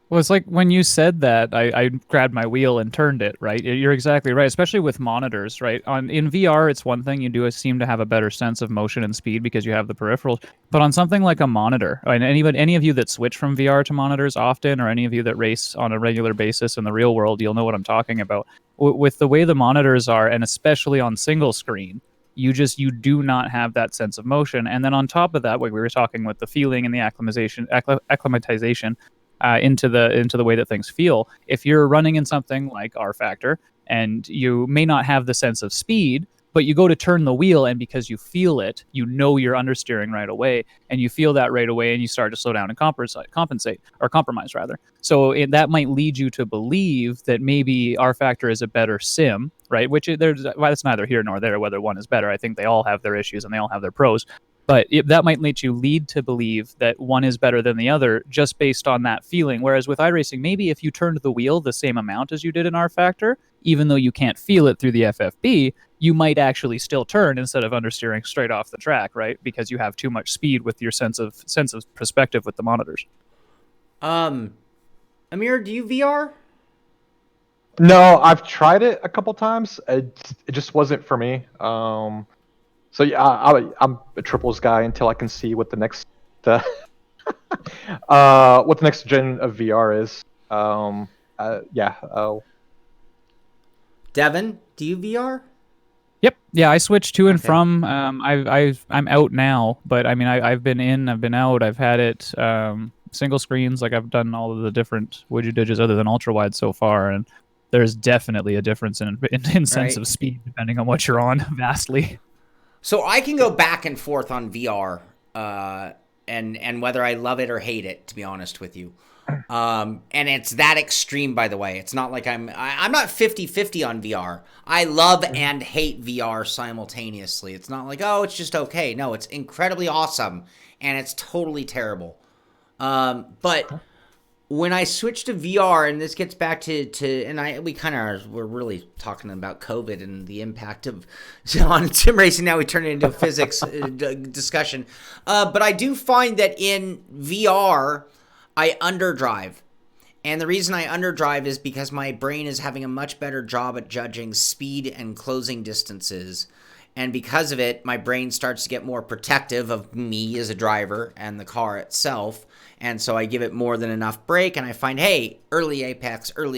Well, it's like when you said that, I grabbed my wheel and turned it, right? You're exactly right, especially with monitors, right? In VR, it's one thing you do is seem to have a better sense of motion and speed because you have the peripherals. But on something like a monitor, and any of you that switch from VR to monitors often, or any of you that race on a regular basis in the real world, you'll know what I'm talking about. With the way the monitors are, and especially on single screen, you do not have that sense of motion. And then on top of that, what we were talking with the feeling and the acclimatization into the way that things feel. If you're running in something like R Factor and you may not have the sense of speed, but you go to turn the wheel, and because you feel it, you know you're understeering right away, and you feel that right away, and you start to slow down and compensate or compromise rather. So that might lead you to believe that maybe R Factor is a better sim, right? That's neither here nor there whether one is better. I think they all have their issues and they all have their pros. But that might lead to believe that one is better than the other just based on that feeling. Whereas with iRacing, maybe if you turned the wheel the same amount as you did in R Factor, even though you can't feel it through the FFB, you might actually still turn instead of understeering straight off the track, right? Because you have too much speed with your sense of perspective with the monitors. Amir, do you VR? No, I've tried it a couple times. It just wasn't for me. So yeah, I'm a triples guy until I can see what the next what the next gen of VR is. Yeah. Devin, do you VR? Yep. Yeah, I switched to and from. I'm out now, but I mean, I've been in, I've been out, I've had it single screens. Like I've done all of the different widgets other than ultra wide so far, and there's definitely a difference in sense of speed depending on what you're on, vastly. So I can go back and forth on VR, and whether I love it or hate it, to be honest with you. And it's that extreme, by the way. It's not like I'm not 50-50 on VR. I love and hate VR simultaneously. It's not like, oh, it's just okay. No, it's incredibly awesome, and it's totally terrible. But when I switched to VR, and this gets back we're really talking about COVID and the impact of on sim racing. Now we turn it into a physics discussion. But I do find that in VR, I underdrive. And the reason I underdrive is because my brain is having a much better job at judging speed and closing distances. And because of it, my brain starts to get more protective of me as a driver and the car itself. And so I give it more than enough brake, and I find, hey, early apex, hitting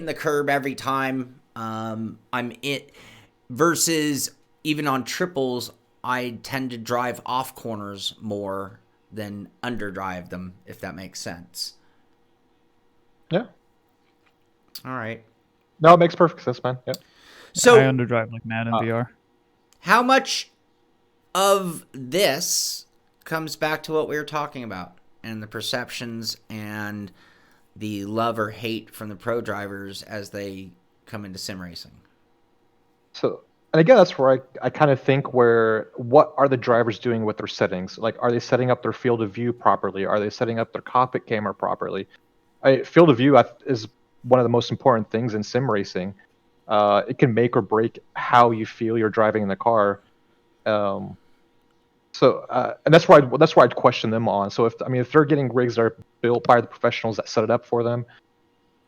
the curb every time I'm it. Versus even on triples, I tend to drive off corners more than underdrive them, if that makes sense. Yeah. All right. No, it makes perfect sense, man. Yeah. So I underdrive like mad in VR. How much of this comes back to what we were talking about and the perceptions and the love or hate from the pro drivers as they come into sim racing? So, and again, that's where I kind of think what are the drivers doing with their settings? Like, are they setting up their field of view properly? Are they setting up their cockpit camera properly? Field of view is one of the most important things in sim racing. It can make or break how you feel you're driving in the car. And that's why I'd question them on. So if they're getting rigs that are built by the professionals that set it up for them,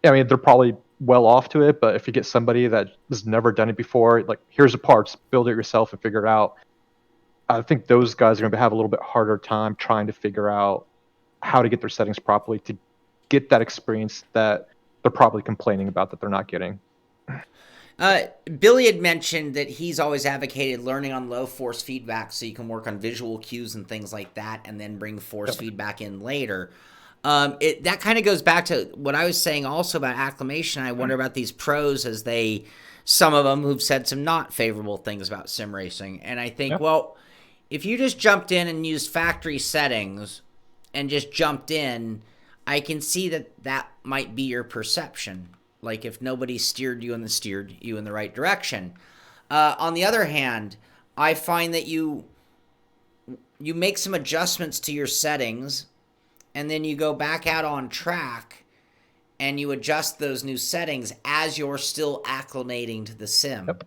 I mean, they're probably well off to it. But if you get somebody that has never done it before, like, here's the parts, build it yourself and figure it out, I think those guys are going to have a little bit harder time trying to figure out how to get their settings properly to get that experience that they're probably complaining about that they're not getting. Billy had mentioned that he's always advocated learning on low force feedback so you can work on visual cues and things like that and then bring force feedback in later. That kind of goes back to what I was saying also about acclimation. I wonder about these pros as some of them who've said some not favorable things about sim racing. And I think, well, if you just jumped in and used factory settings and just jumped in, I can see that might be your perception. Like if nobody steered you in the right direction. On the other hand, I find that you make some adjustments to your settings, and then you go back out on track, and you adjust those new settings as you're still acclimating to the sim. Yep.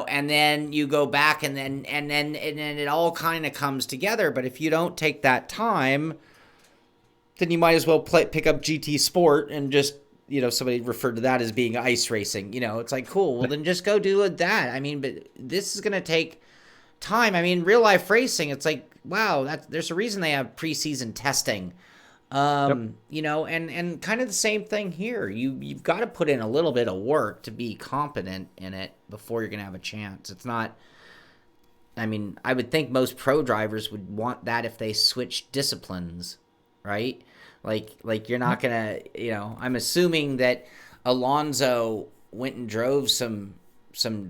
And then you go back, and then it all kind of comes together. But if you don't take that time, then you might as well pick up GT Sport and just, somebody referred to that as being ice racing. It's like, cool. Well, then just go do that. I mean, but this is going to take time. I mean, real life racing, it's like, wow, there's a reason they have preseason testing. And kind of the same thing here. You've got to put in a little bit of work to be competent in it before you're going to have a chance. It's not, I mean, I would think most pro drivers would want that if they switch disciplines, right? Like you're not going to, I'm assuming that Alonso went and drove some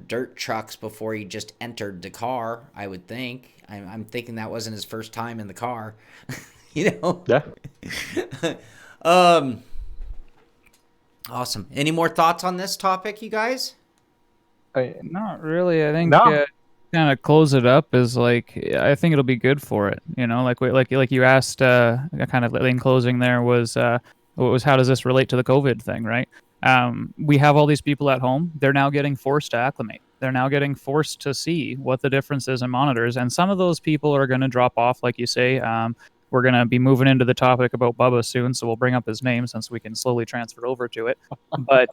dirt trucks before he just entered the car, I would think. I'm thinking that wasn't his first time in the car. Yeah. Awesome. Any more thoughts on this topic, you guys? Not really. I think No. kind of close it up is like, I think it'll be good for it. Like you asked, kind of in closing there was how does this relate to the COVID thing, right? We have all these people at home. They're now getting forced to acclimate. They're now getting forced to see what the difference is in monitors, and some of those people are going to drop off, like you say. We're going to be moving into the topic about Bubba soon, so we'll bring up his name since we can slowly transfer over to it. But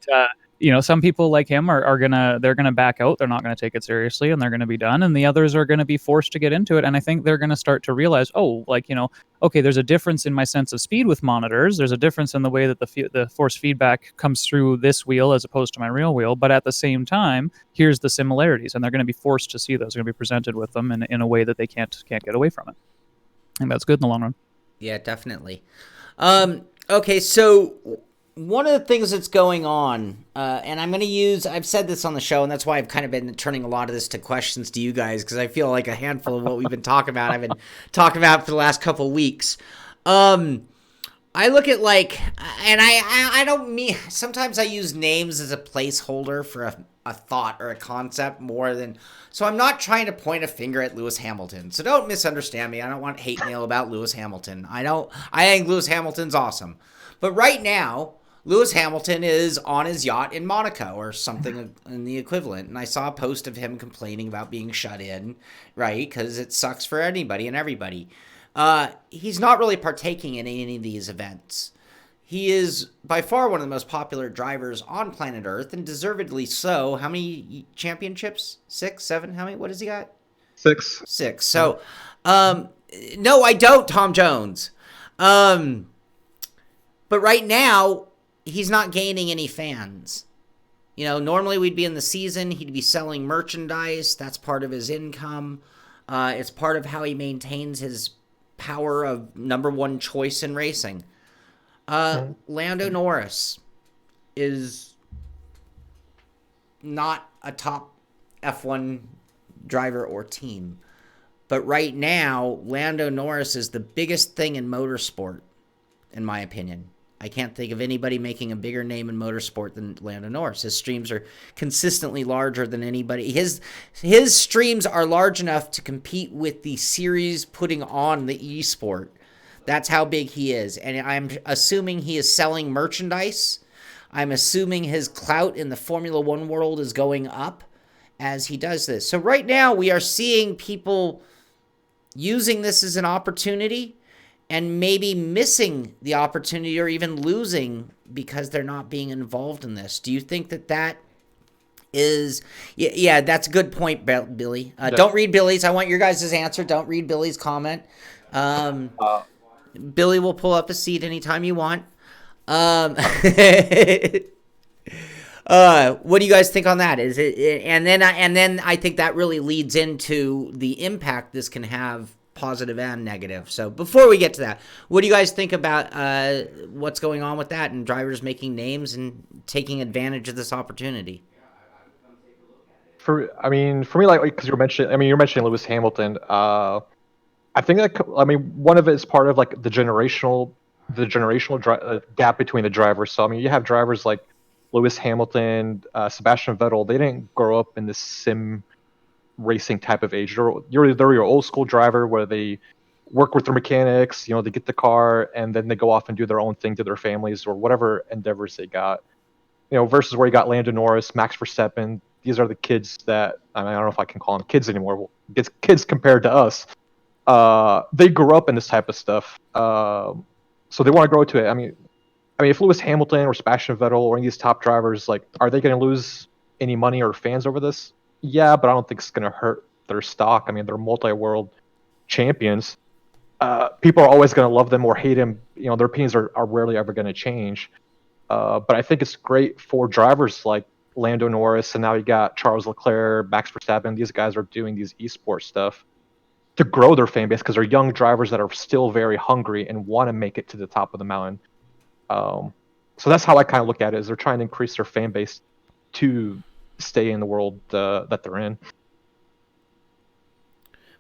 some people like him are gonna back out. They're not gonna take it seriously, and they're gonna be done. And the others are gonna be forced to get into it. And I think they're gonna start to realize, okay, there's a difference in my sense of speed with monitors. There's a difference in the way that the force feedback comes through this wheel as opposed to my real wheel. But at the same time, here's the similarities, and they're gonna be forced to see those. They're gonna be presented with them in a way that they can't get away from it. I think that's good in the long run. Yeah, definitely. Okay, so one of the things that's going on, and I'm going to I've said this on the show, and that's why I've kind of been turning a lot of this to questions to you guys, because I feel like a handful of what we've been talking about, I've been talking about for the last couple of weeks. I look at and I don't mean, sometimes I use names as a placeholder for a thought or a concept more than, so I'm not trying to point a finger at Lewis Hamilton. So don't misunderstand me. I don't want hate mail about Lewis Hamilton. I think Lewis Hamilton's awesome. But right now, Lewis Hamilton is on his yacht in Monaco or something in the equivalent. And I saw a post of him complaining about being shut in, right? Because it sucks for anybody and everybody. He's not really partaking in any of these events. He is by far one of the most popular drivers on planet Earth, and deservedly so. How many championships? 6, 7? How many? What has he got? 6. 6. So, no, I don't, Tom Jones. But right now, he's not gaining any fans. Normally we'd be in the season, he'd be selling merchandise. That's part of his income. It's part of how he maintains his power of number one choice in racing. Lando Norris is not a top F1 driver or team. But right now, Lando Norris is the biggest thing in motorsport, in my opinion. I can't think of anybody making a bigger name in motorsport than Lando Norris. His streams are consistently larger than anybody. His streams are large enough to compete with the series putting on the esport. That's how big he is. And I'm assuming he is selling merchandise. I'm assuming his clout in the Formula One world is going up as he does this. So right now we are seeing people using this as an opportunity and maybe missing the opportunity or even losing because they're not being involved in this. Do you think that is... Yeah, that's a good point, Billy. Don't read Billy's. I want your guys' answer. Don't read Billy's comment. Billy will pull up a seat anytime you want. What do you guys think on that? Is it, and then I think that really leads into the impact this can have, positive and negative. So before we get to that, what do you guys think about what's going on with that and drivers making names and taking advantage of this opportunity? For me, like, because you're mentioning Lewis Hamilton. I think one of it is part of like the generational gap between the drivers. So you have drivers like Lewis Hamilton, Sebastian Vettel. They didn't grow up in this sim racing type of age. They're your old school driver where they work with their mechanics. They get the car and then they go off and do their own thing to their families or whatever endeavors they got. Versus where you got Lando Norris, Max Verstappen. These are the kids that I don't know if I can call them kids anymore. Well, kids compared to us. They grew up in this type of stuff. So they want to grow to it. I mean, if Lewis Hamilton or Sebastian Vettel or any of these top drivers, like, are they going to lose any money or fans over this? Yeah, but I don't think it's going to hurt their stock. I mean, they're multi-world champions. People are always going to love them or hate them. Their opinions are rarely ever going to change. But I think it's great for drivers like Lando Norris, and now you got Charles Leclerc, Max Verstappen. These guys are doing these esports stuff to grow their fan base because they're young drivers that are still very hungry and want to make it to the top of the mountain. So that's how I kind of look at it, is they're trying to increase their fan base to stay in the world that they're in.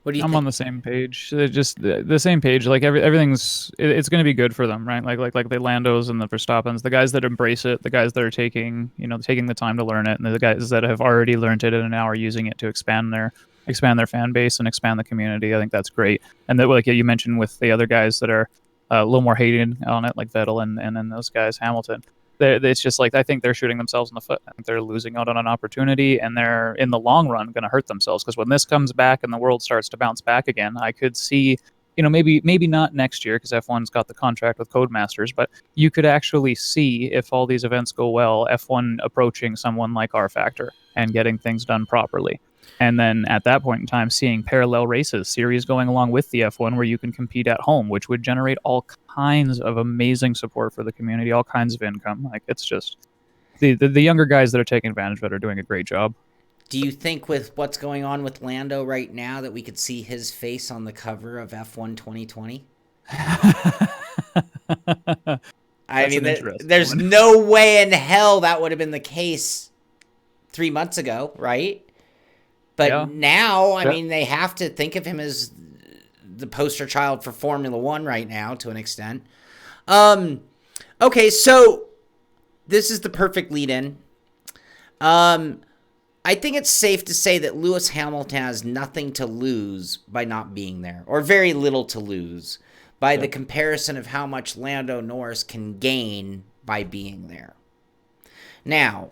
What do you think? I'm on the same page. Just the same page. Like everything's, it's going to be good for them, right? Like the Landos and the Verstappens, the guys that embrace it, the guys that are taking the time to learn it, and the guys that have already learned it and now are using it to expand their fan base and expand the community. I think that's great. And that, like you mentioned, with the other guys that are a little more hated on it, like Vettel and then those guys, Hamilton. It's just like, I think they're shooting themselves in the foot. I think they're losing out on an opportunity, and they're, in the long run, going to hurt themselves. Because when this comes back and the world starts to bounce back again, I could see, maybe not next year, because F1's got the contract with Codemasters, but you could actually see, if all these events go well, F1 approaching someone like R Factor and getting things done properly. And then at that point in time, seeing parallel races, series going along with the F1 where you can compete at home, which would generate all kinds of amazing support for the community, all kinds of income. Like, it's just the younger guys that are taking advantage of it are doing a great job. Do you think with what's going on with Lando right now that we could see his face on the cover of F1 2020? I mean, there's no way in hell that would have been the case 3 months ago, right? But now, I mean, they have to think of him as the poster child for Formula One right now, to an extent. Okay, so this is the perfect lead-in. I think it's safe to say that Lewis Hamilton has nothing to lose by not being there, or very little to lose by the comparison of how much Lando Norris can gain by being there. Now,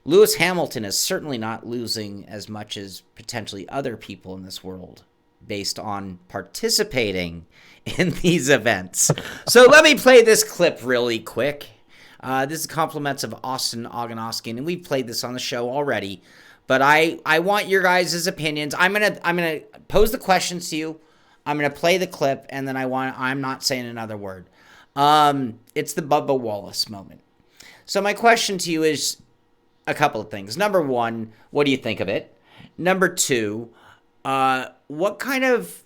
Lewis Hamilton is certainly not losing as much as potentially other people in this world based on participating in these events. So let me play this clip really quick. This is compliments of Austin Oganowski, and we've played this on the show already. But I want your guys' opinions. I'm gonna pose the questions to you. I'm gonna play the clip, and then I'm not saying another word. It's the Bubba Wallace moment. So my question to you is a couple of things. Number one, what do you think of it? Number two, what kind of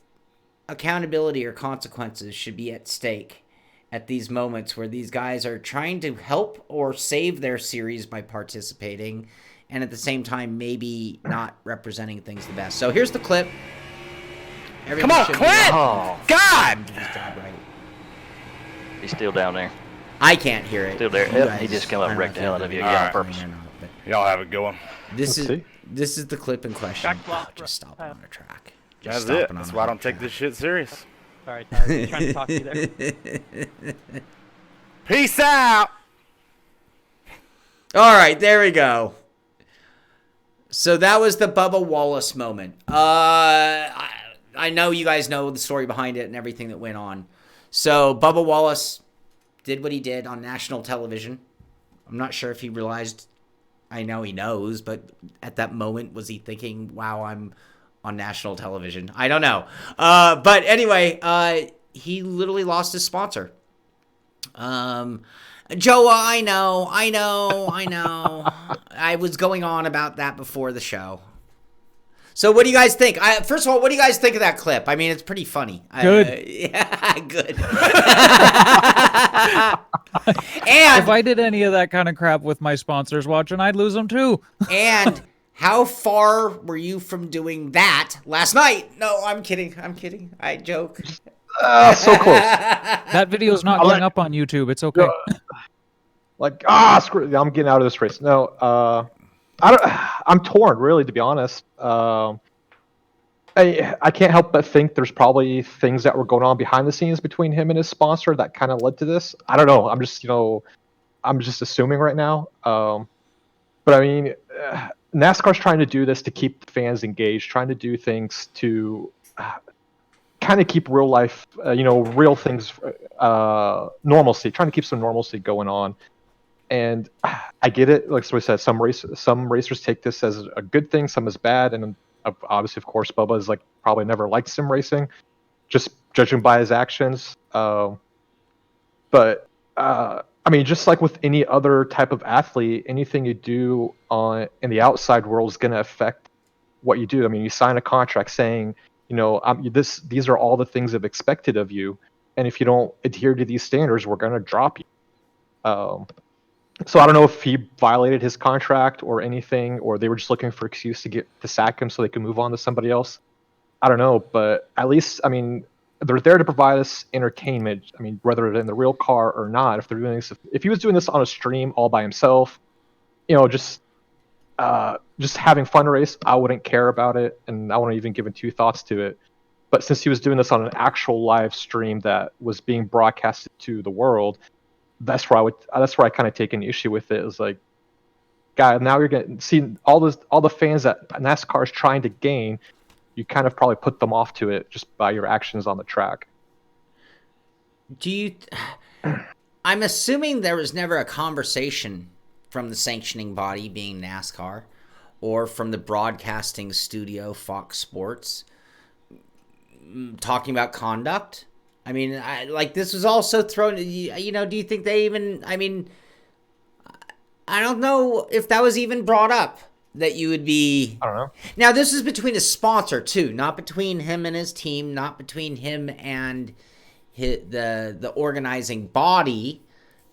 accountability or consequences should be at stake at these moments where these guys are trying to help or save their series by participating, and at the same time maybe not representing things the best? So here's the clip. Come on, Clint! Oh. God! He's still down there. I can't hear it. Still there. Yep, he just came up and wrecked the hell out of you on purpose. Y'all have it going. This is the clip in question. Just stop on a track. That's it. That's why I don't take this shit serious. Sorry, Tyler. I'm trying to talk to you there. Peace out! All right, there we go. So that was the Bubba Wallace moment. I know you guys know the story behind it and everything that went on. So Bubba Wallace did what he did on national television. I'm not sure if he realized, I know he knows, but at that moment, was he thinking, wow, I'm on national television? I don't know. But anyway, he literally lost his sponsor. Joa, I know. I was going on about that before the show. So what do you guys think? First of all, what do you guys think of that clip? I mean, it's pretty funny. Good. Yeah, good. And if I did any of that kind of crap with my sponsors watching, I'd lose them too. And how far were you from doing that last night? No, I'm kidding. I joke. So close. That video's not going up on YouTube. It's okay. Screw it. I'm getting out of this race. No, I'm torn, really, to be honest. I can't help but think there's probably things that were going on behind the scenes between him and his sponsor that kind of led to this. I don't know. I'm just assuming right now. But I mean, NASCAR's trying to do this to keep the fans engaged, trying to do things to kind of keep real life, real things, normalcy, trying to keep some normalcy going on. And I get it. Like we said, some racers take this as a good thing, some as bad. And obviously, of course, Bubba is like probably never liked sim racing, just judging by his actions. But I mean, just like with any other type of athlete, anything you do in the outside world is going to affect what you do. I mean, you sign a contract saying, these are all the things I've expected of you, and if you don't adhere to these standards, we're going to drop you. So I don't know if he violated his contract or anything, or they were just looking for an excuse to sack him so they can move on to somebody else. I don't know, but at least, I mean, they're there to provide us entertainment. I mean, whether it's in the real car or not, if they're doing this, if he was doing this on a stream all by himself, just having fun race, I wouldn't care about it, and I wouldn't even give two thoughts to it. But since he was doing this on an actual live stream that was being broadcasted to the world, that's where I kind of take an issue with it. Is like, guy, now you're getting see all the fans that NASCAR is trying to gain. You kind of probably put them off to it just by your actions on the track. I'm assuming there was never a conversation from the sanctioning body, being NASCAR, or from the broadcasting studio, Fox Sports, talking about conduct. I mean, this was also thrown, do you think they even, I mean, I don't know if that was even brought up, that you would be, I don't know. Now, this is between a sponsor, too, not between him and his team, not between him and the organizing body,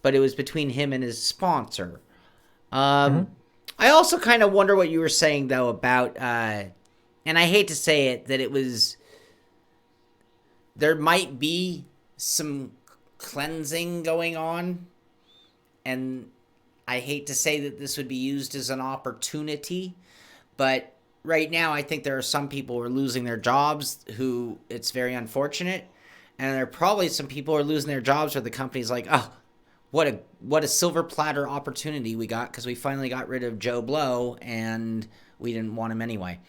but it was between him and his sponsor. I also kind of wonder what you were saying, though, about, and I hate to say it, that it was, there might be some cleansing going on, and I hate to say that this would be used as an opportunity, but right now I think there are some people who are losing their jobs who it's very unfortunate, and there are probably some people who are losing their jobs where the company's like, oh, what a silver platter opportunity we got because we finally got rid of Joe Blow and we didn't want him anyway.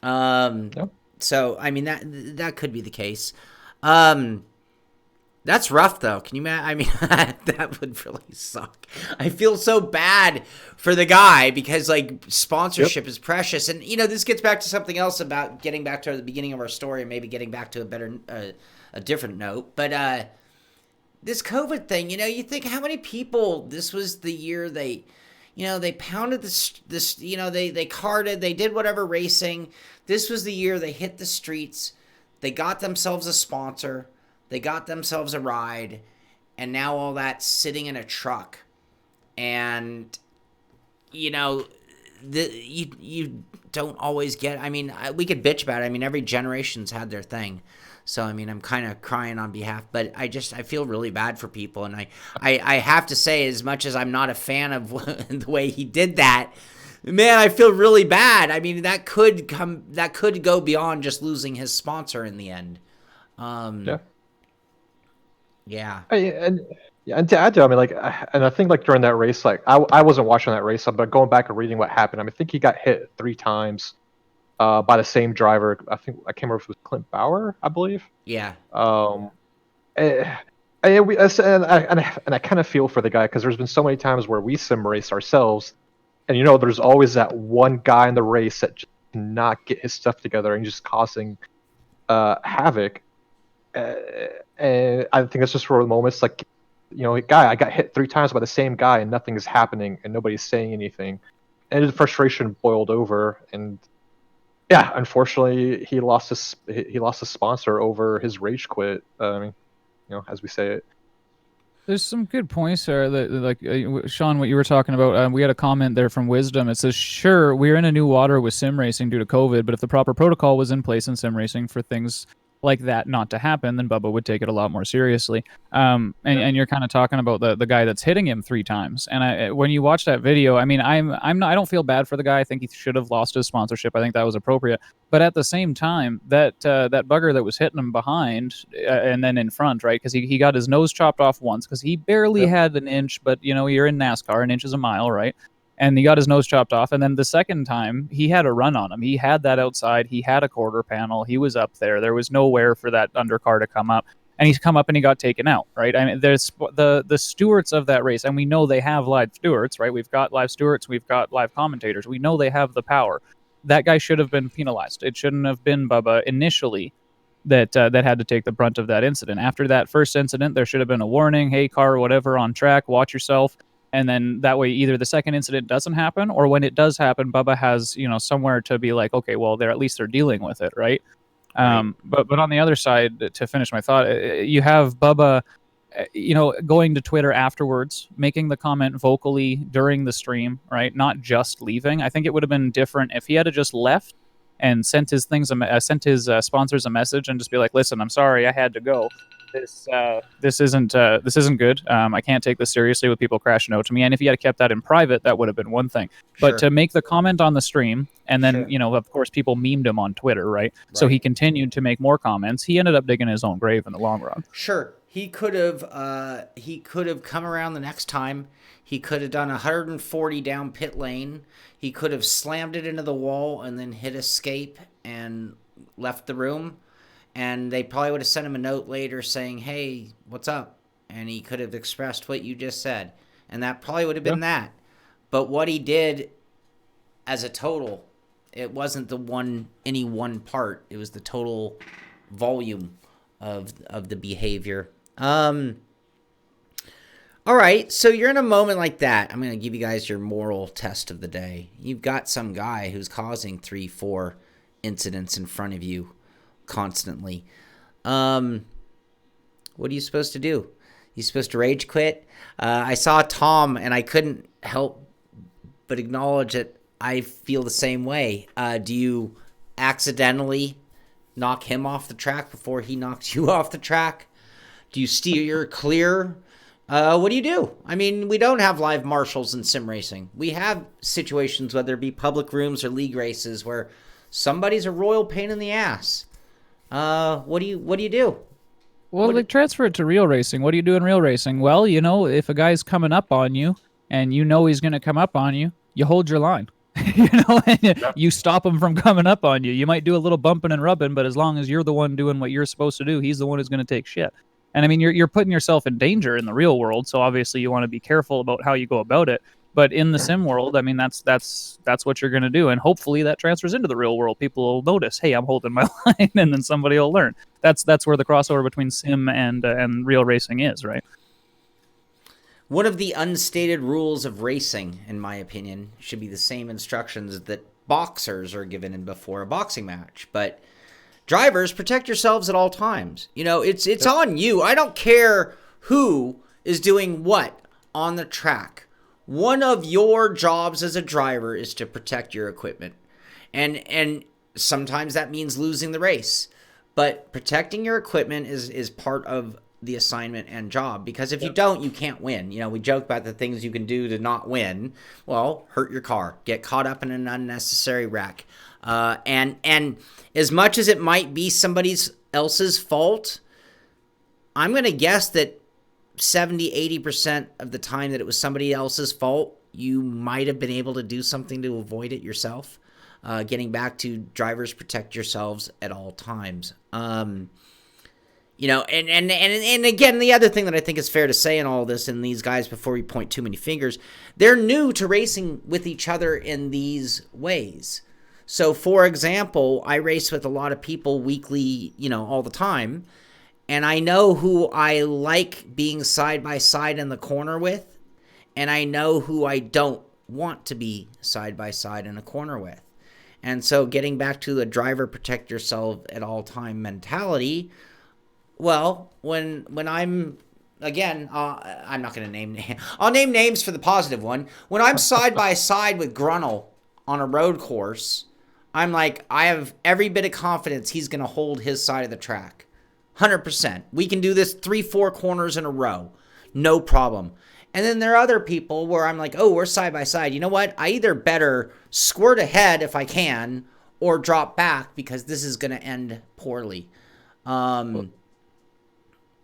Yep. So I mean that could be the case. That's rough, though. Can you imagine? I mean, that would really suck. I feel so bad for the guy because, sponsorship is precious. And, this gets back to something else about getting back to the beginning of our story and maybe getting back to a different note. But this COVID thing, you think how many people, this was the year they pounded this, they carded, they did whatever racing. This was the year they hit the streets. They got themselves a sponsor. They got themselves a ride, and now all that's sitting in a truck. And, you don't always get, I mean, we could bitch about it. I mean, every generation's had their thing. So, I mean, I'm kind of crying on behalf, but I feel really bad for people. And I have to say, as much as I'm not a fan of the way he did that, man, I feel really bad. I mean, that could go beyond just losing his sponsor in the end. Yeah. And to add to, I mean, and I think during that race, I wasn't watching that race, but going back and reading what happened, I mean, I think he got hit 3 times by the same driver. I can't remember if it was Clint Bauer, I believe. Yeah. And I kind of feel for the guy because there's been so many times where we sim race ourselves, and there's always that one guy in the race that just cannot get his stuff together and just causing havoc. And I think it's just for the moments guy, I got hit 3 times by the same guy and nothing is happening and nobody's saying anything, and his frustration boiled over, and yeah, unfortunately he lost his sponsor over his rage quit. I mean, as we say it. There's some good points there. Sean, what you were talking about, we had a comment there from Wisdom. It says, sure, we're in a new water with sim racing due to COVID, but if the proper protocol was in place in sim racing for things like that not to happen, then Bubba would take it a lot more seriously. And you're kind of talking about the guy that's hitting him 3 times. And when you watch that video, I mean, I don't feel bad for the guy. I think he should have lost his sponsorship. I think that was appropriate. But at the same time, that bugger that was hitting him behind and then in front, right? Because he got his nose chopped off once because he barely had an inch. But you're in NASCAR, an inch is a mile, right? and he got his nose chopped off. And then the second time, he had a run on him. He had that outside. He had a quarter panel. He was up there. There was nowhere for that undercar to come up. And he's come up and he got taken out, right? I mean, there's the stewards of that race, and we know they have live stewards, right? We've got live stewards, we've got live commentators. We know they have the power. That guy should have been penalized. It shouldn't have been Bubba initially that had to take the brunt of that incident. After that first incident, there should have been a warning, hey, car, whatever, on track, watch yourself. And then that way, either the second incident doesn't happen, or when it does happen, Bubba has, somewhere to be like, okay, well, at least they're dealing with it, right? But on the other side, to finish my thought, you have Bubba, going to Twitter afterwards, making the comment vocally during the stream, right? Not just leaving. I think it would have been different if he had just left and sent his sponsors a message and just be like, "Listen, I'm sorry, I had to go. This isn't good. I can't take this seriously with people crashing out to me." And if he had kept that in private, that would have been one thing. But Sure. to make the comment on the stream, and then of course, people memed him on Twitter, right? So he continued to make more comments. He ended up digging his own grave in the long run. Sure, he could have come around the next time. He could have done 140 down pit lane. He could have slammed it into the wall and then hit escape and left the room. And they probably would have sent him a note later saying, "Hey, what's up?" And he could have expressed what you just said. And that probably would have been that. But what he did as a total, it wasn't any one part. It was the total volume of the behavior. All right, so you're in a moment like that. I'm going to give you guys your moral test of the day. You've got some guy who's causing 3-4 incidents in front of you constantly. What are you supposed to do? You supposed to rage quit? I saw Tom, and I couldn't help but acknowledge that I feel the same way. Do you accidentally knock him off the track before he knocks you off the track? Do you steer clear? What do you do? I mean, we don't have live marshals in sim racing. We have situations, whether it be public rooms or league races, where somebody's a royal pain in the ass. What do you do? Well, transfer it to real racing. What do you do in real racing? Well, if a guy's coming up on you and he's going to come up on you, you hold your line. You stop him from coming up on you. You might do a little bumping and rubbing, but as long as you're the one doing what you're supposed to do, he's the one who's going to take shit. And I mean, you're putting yourself in danger in the real world, so obviously you want to be careful about how you go about it. But in the sim world, I mean, that's what you're going to do, and hopefully that transfers into the real world. People will notice, hey, I'm holding my line, and then somebody will learn. That's where the crossover between sim and real racing is, right? One of the unstated rules of racing, in my opinion, should be the same instructions that boxers are given before a boxing match, but drivers, protect yourselves at all times. It's on you. I don't care who is doing what on the track. One of your jobs as a driver is to protect your equipment. And sometimes that means losing the race. But protecting your equipment is part of the assignment and job, because if you don't, you can't win. We joke about the things you can do to not win. Well, hurt your car, get caught up in an unnecessary wreck. And as much as it might be somebody else's fault, I'm going to guess that 70-80% of the time that it was somebody else's fault, you might have been able to do something to avoid it yourself. Getting back to drivers, protect yourselves at all times. And again, the other thing that I think is fair to say in all this, and these guys, before we point too many fingers, they're new to racing with each other in these ways. So, for example, I race with a lot of people weekly, all the time, and I know who I like being side by side in the corner with, and I know who I don't want to be side by side in a corner with. And so getting back to the driver protect yourself at all time mentality, well, when I'm, again, I'm not going to name names. I'll name names for the positive one. When I'm side by side with Grunnell on a road course, I'm like, I have every bit of confidence he's going to hold his side of the track. 100%. We can do this 3-4 corners in a row. No problem. And then there are other people where I'm like, oh, we're side by side. You know what? I either better squirt ahead if I can or drop back, because this is going to end poorly.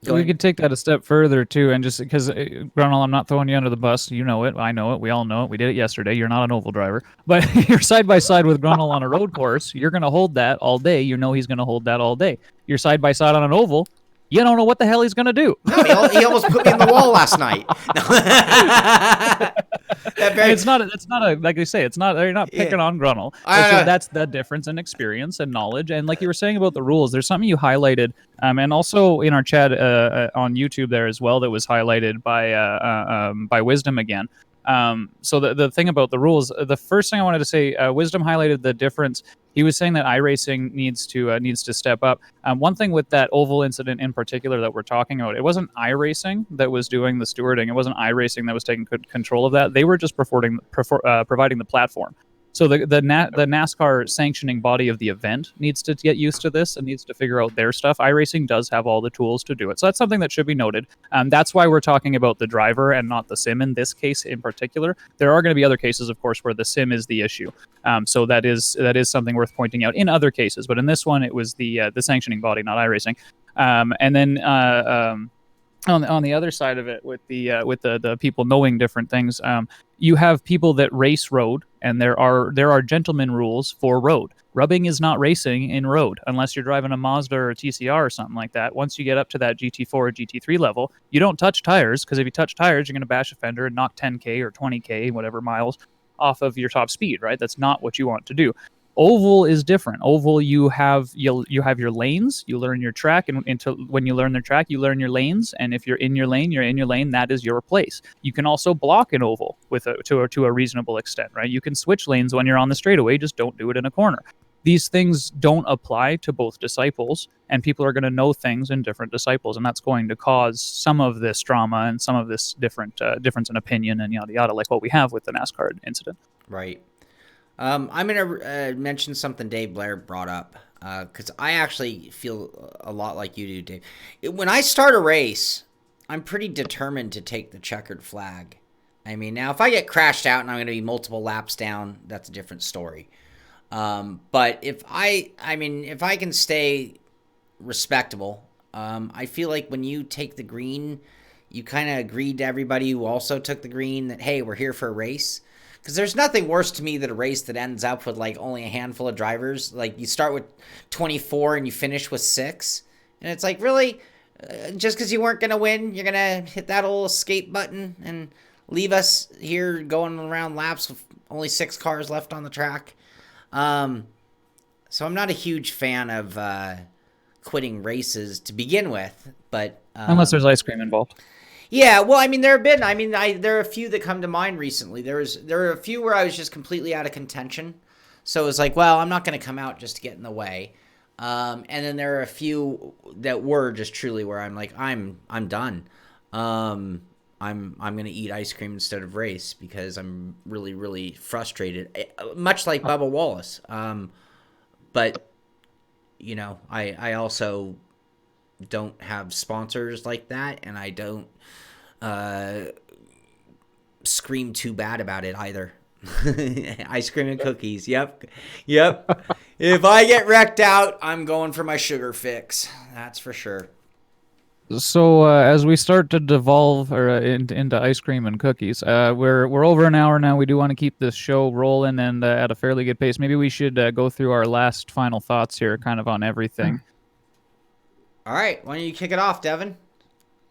We could take that a step further too, and just because Grunwald, I'm not throwing you under the bus. You know it, I know it, we all know it. We did it yesterday. You're not an oval driver, but you're side by side with Grunwald on a road course. You're gonna hold that all day. You know he's gonna hold that all day. You're side by side on an oval. You don't know what the hell he's gonna do. No, he almost put me in the wall last night. It's not like they say. It's not. They're not picking on Grunwald. That's the difference in experience and knowledge. And like you were saying about the rules, there's something you highlighted, and also in our chat on YouTube there as well that was highlighted by Wisdom again. So the thing about the rules, the first thing I wanted to say, Wisdom highlighted the difference. He was saying that iRacing needs to step up. One thing with that oval incident in particular that we're talking about, it wasn't iRacing that was doing the stewarding. It wasn't iRacing that was taking control of that. They were just providing the platform. So the NASCAR sanctioning body of the event needs to get used to this and needs to figure out their stuff. iRacing does have all the tools to do it. So that's something that should be noted. That's why we're talking about the driver and not the sim in this case in particular. There are going to be other cases, of course, where the sim is the issue. So that is something worth pointing out in other cases. But in this one, it was the sanctioning body, not iRacing. And then on the other side of it, with the people knowing different things, you have people that race road, and there are gentleman rules for road. Rubbing is not racing in road unless you're driving a Mazda or a TCR or something like that. Once you get up to that GT4 or GT3 level, you don't touch tires, because if you touch tires, you're going to bash a fender and knock 10K or 20K, whatever miles, off of your top speed, right? That's not what you want to do. Oval is different. Oval, you have your lanes. You learn your track, and when you learn the track, you learn your lanes. And if you're in your lane, you're in your lane. That is your place. You can also block an oval to a reasonable extent, right? You can switch lanes when you're on the straightaway. Just don't do it in a corner. These things don't apply to both disciples, and people are going to know things in different disciples, and that's going to cause some of this drama and some of this difference in opinion and yada yada, like what we have with the NASCAR incident. Right. I'm going to mention something Dave Blair brought up, because I actually feel a lot like you do, Dave. When I start a race, I'm pretty determined to take the checkered flag. I mean, now if I get crashed out and I'm going to be multiple laps down, that's a different story. But if I can stay respectable, I feel like when you take the green, you kind of agreed to everybody who also took the green that, hey, we're here for a race. Because there's nothing worse to me than a race that ends up with like only a handful of drivers. Like you start with 24 and you finish with 6. And it's like, really? Just because you weren't going to win, you're going to hit that little escape button and leave us here going around laps with only 6 cars left on the track? So I'm not a huge fan of quitting races to begin with. But unless there's ice cream involved. Yeah, well, I mean, there are a few that come to mind recently. There are a few where I was just completely out of contention. So it was like, well, I'm not going to come out just to get in the way. And then there are a few that were just truly where I'm like, I'm done. I'm going to eat ice cream instead of race because I'm really, really frustrated. Much like Bubba Wallace. But, you know, I also don't have sponsors like that, and I don't scream too bad about it either. Ice cream and cookies. Yep. If I get wrecked out, I'm going for my sugar fix. That's for sure. So as we start to devolve into ice cream and cookies, we're over an hour now. We do want to keep this show rolling and at a fairly good pace. Maybe we should go through our last final thoughts here, kind of on everything. All right, why don't you kick it off, Devin?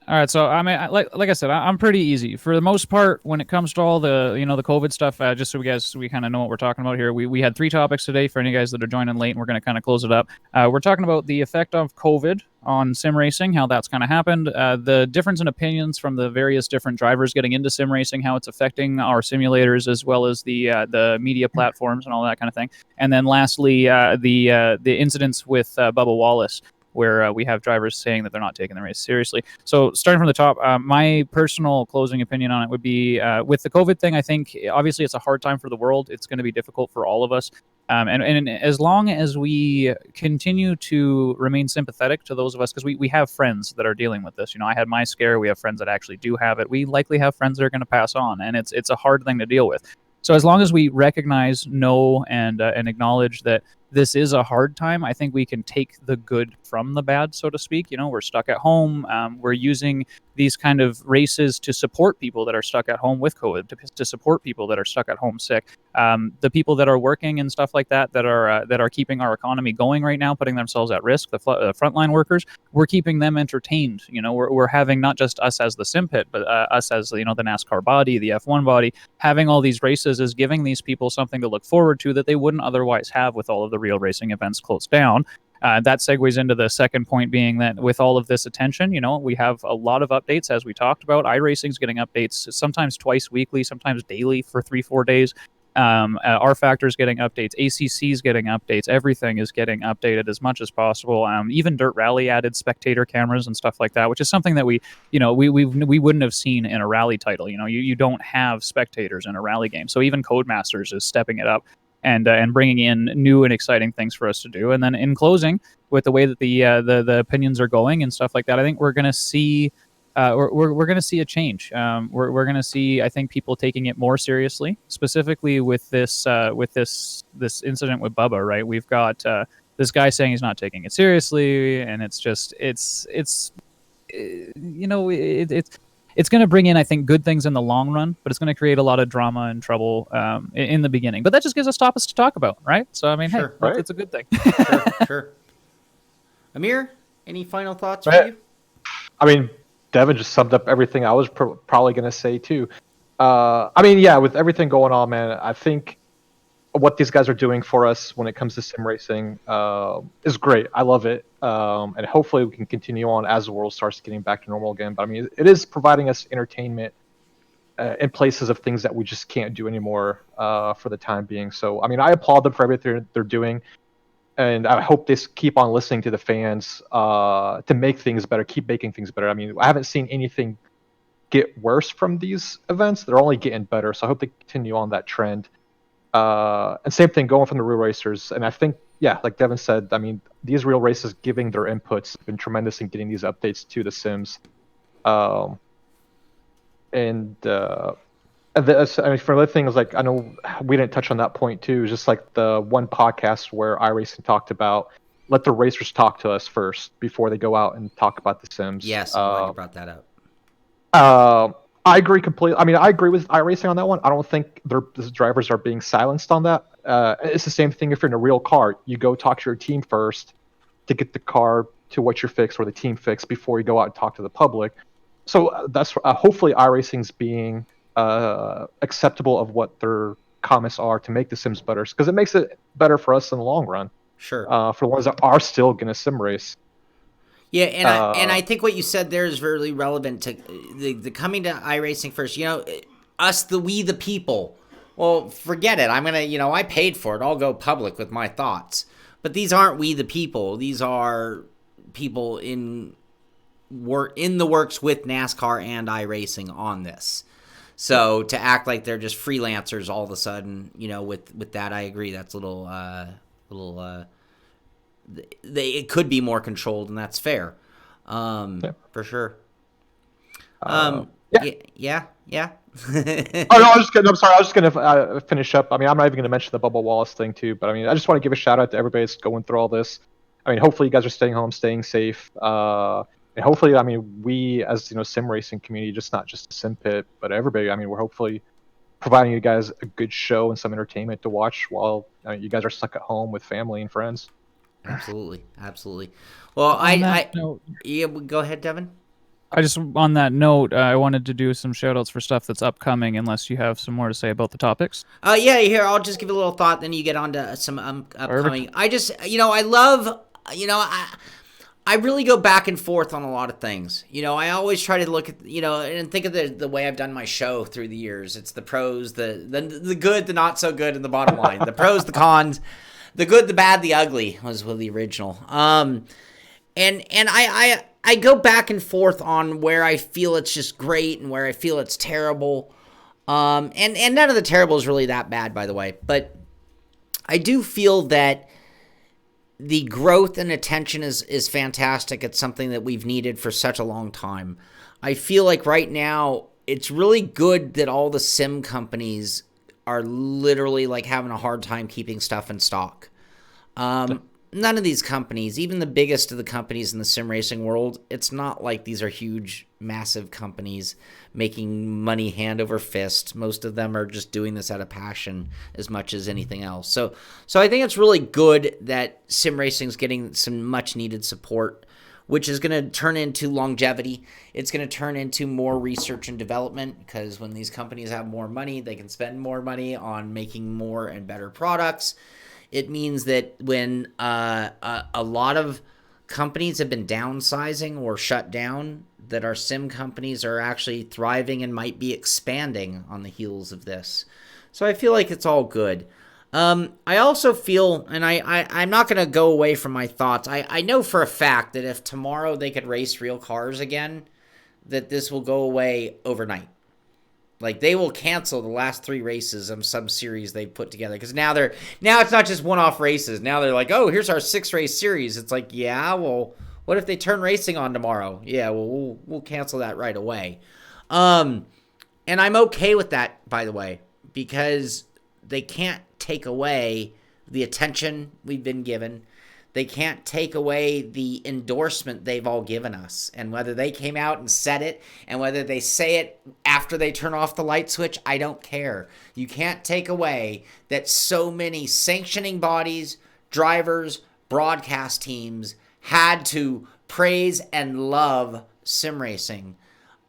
All right, so I mean, like I said, I'm pretty easy for the most part when it comes to all the the COVID stuff. Just so we kind of know what we're talking about here. We had 3 topics today for any guys that are joining late, and we're going to kind of close it up. We're talking about the effect of COVID on sim racing, how that's kind of happened, the difference in opinions from the various different drivers getting into sim racing, how it's affecting our simulators as well as the media platforms and all that kind of thing, and then lastly the incidents with Bubba Wallace, where we have drivers saying that they're not taking the race seriously. So starting from the top, my personal closing opinion on it would be with the COVID thing, I think obviously it's a hard time for the world. It's going to be difficult for all of us. And as long as we continue to remain sympathetic to those of us, because we have friends that are dealing with this. I had my scare. We have friends that actually do have it. We likely have friends that are going to pass on, and it's a hard thing to deal with. So as long as we recognize, know, and acknowledge that this is a hard time, I think we can take the good from the bad, so to speak. You know, we're stuck at home. We're using these kind of races to support people that are stuck at home with COVID, to support people that are stuck at home sick. The people that are working and stuff like that, that are keeping our economy going right now, putting themselves at risk, the frontline workers, we're keeping them entertained. You know, we're having not just us as the Simpit, but us as, you know, the NASCAR body, the F1 body, having all these races is giving these people something to look forward to that they wouldn't otherwise have with all of the real racing events closed down. That segues into the second point, being that with all of this attention, you know, we have a lot of updates, as we talked about. iRacing's getting updates sometimes twice weekly, sometimes daily for 3-4 days. R Factor's getting updates, ACC's getting updates, everything is getting updated as much as possible. Even Dirt Rally added spectator cameras and stuff like that, which is something that we wouldn't have seen in a rally title. You know, you don't have spectators in a rally game, so even Codemasters is stepping it up and bringing in new and exciting things for us to do. And then in closing, with the way that the opinions are going and stuff like that, I think we're going to see we're going to see a change. We're going to see, I think, people taking it more seriously, specifically with this incident with Bubba. Right, we've got this guy saying he's not taking it seriously, and it's going to bring in, I think, good things in the long run, but it's going to create a lot of drama and trouble in the beginning. But that just gives us topics to talk about, right? So, I mean, Sure. hey, Right. it's a good thing. Sure. Amir, any final thoughts for you? I mean, Devin just summed up everything I was probably going to say too. I mean, yeah, with everything going on, man, I think what these guys are doing for us when it comes to sim racing is great. I love it. And hopefully we can continue on as the world starts getting back to normal again. But I mean, it is providing us entertainment in places of things that we just can't do anymore for the time being. So, I mean, I applaud them for everything they're doing. And I hope they keep on listening to the fans to make things better, keep making things better. I mean, I haven't seen anything get worse from these events. They're only getting better. So I hope they continue on that trend. And same thing going from the real racers. And I think, yeah, like Devin said, I mean, these real races giving their inputs have been tremendous in getting these updates to the Sims. I mean, for other things, like, I know we didn't touch on that point too. Just like the one podcast where iRacing talked about, let the racers talk to us first before they go out and talk about the Sims. Yes, I'm glad you brought that up. I agree completely. I mean, I agree with iRacing on that one. I don't think the drivers are being silenced on that. It's the same thing if you're in a real car. You go talk to your team first to get the car to what you're fixed or the team fixed before you go out and talk to the public. So that's hopefully iRacing's being acceptable of what their comments are to make the Sims better, because it makes it better for us in the long run. Sure. For the ones that are still going to sim race. Yeah, and I think what you said there is really relevant to the coming to iRacing first. You know, we the people. Well, forget it. I'm gonna, I paid for it. I'll go public with my thoughts. But these aren't we the people. These are people in the works with NASCAR and iRacing on this. So to act like they're just freelancers all of a sudden, with that, I agree. That's a little. It could be more controlled, and that's fair, for sure. Yeah. Oh no, I'm sorry. I was just gonna finish up. I mean, I'm not even gonna mention the Bubba Wallace thing too, but I mean, I just want to give a shout out to everybody that's going through all this. I mean, hopefully you guys are staying home, staying safe, and hopefully, I mean, we as sim racing community, not just Simpit, but everybody. I mean, we're hopefully providing you guys a good show and some entertainment to watch while you guys are stuck at home with family and friends. Absolutely. Well, go ahead, Devin. On that note, I wanted to do some shout outs for stuff that's upcoming, unless you have some more to say about the topics. Yeah, here, I'll just give a little thought, then you get on to some upcoming. I just, I love, I really go back and forth on a lot of things. I always try to look at, and think of the way I've done my show through the years. It's the pros, the good, the not so good, and the bottom line. The pros, the cons. The good, the bad, the ugly was the original. And I go back and forth on where I feel it's just great and where I feel it's terrible. And none of the terrible is really that bad, by the way. But I do feel that the growth and attention is fantastic. It's something that we've needed for such a long time. I feel like right now it's really good that all the sim companies are literally like having a hard time keeping stuff in stock. None of these companies, even the biggest of the companies in the sim racing world, it's not like these are huge, massive companies making money hand over fist. Most of them are just doing this out of passion as much as anything else. So I think it's really good that sim racing is getting some much needed support, which is going to turn into longevity. It's going to turn into more research and development, because when these companies have more money, they can spend more money on making more and better products. It means that when a lot of companies have been downsizing or shut down, that our sim companies are actually thriving and might be expanding on the heels of this. So I feel like it's all good. I also feel, and I'm not going to go away from my thoughts, I know for a fact that if tomorrow they could race real cars again, that this will go away overnight. Like, they will cancel the last 3 races of some series they put together, because now it's not just one-off races. Now they're like, oh, here's our 6-race series. It's like, yeah, well, what if they turn racing on tomorrow? Yeah, well, we'll cancel that right away. And I'm okay with that, by the way, because they can't take away the attention we've been given. They can't take away the endorsement they've all given us. And whether they came out and said it, and whether they say it after they turn off the light switch, I don't care. You can't take away that so many sanctioning bodies, drivers, broadcast teams had to praise and love sim racing.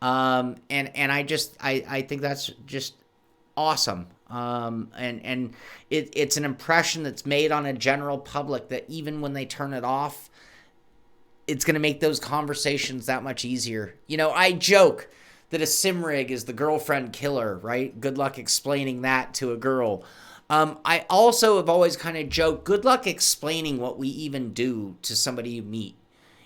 And I think that's just awesome. And it's an impression that's made on a general public that even when they turn it off, it's going to make those conversations that much easier. You know, I joke that a sim rig is the girlfriend killer, right? Good luck explaining that to a girl. I also have always kind of joked, good luck explaining what we even do to somebody you meet.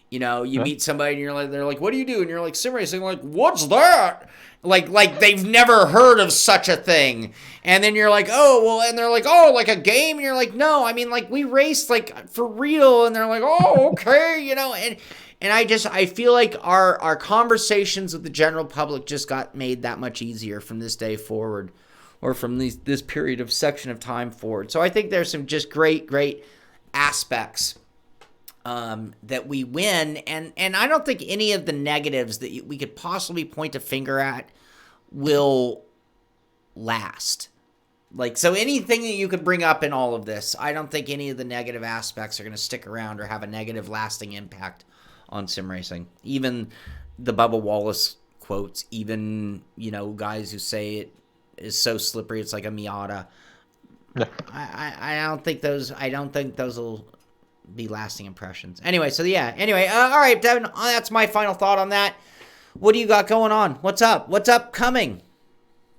You know, you meet somebody and you're like, they're like, what do you do? And you're like, sim racing. Like, what's that? Like they've never heard of such a thing. And then you're like, oh, well, and they're like, oh, like a game? And you're like, no, I mean, like, we race, like, for real. And they're like, oh, okay, you know, and I feel like our conversations with the general public just got made that much easier from this day forward, or from this period of section of time forward. So I think there's some just great aspects that we win, and I don't think any of the negatives that we could possibly point a finger at will last. Like, so anything that you could bring up in all of this, I don't think any of the negative aspects are going to stick around or have a negative lasting impact on sim racing. Even the Bubba Wallace quotes, even, you know, guys who say it is so slippery it's like a Miata. No. I don't think those will be lasting impressions. Anyway, so yeah. Anyway, all right, Devin, that's my final thought on that. What do you got going on? What's up? What's upcoming?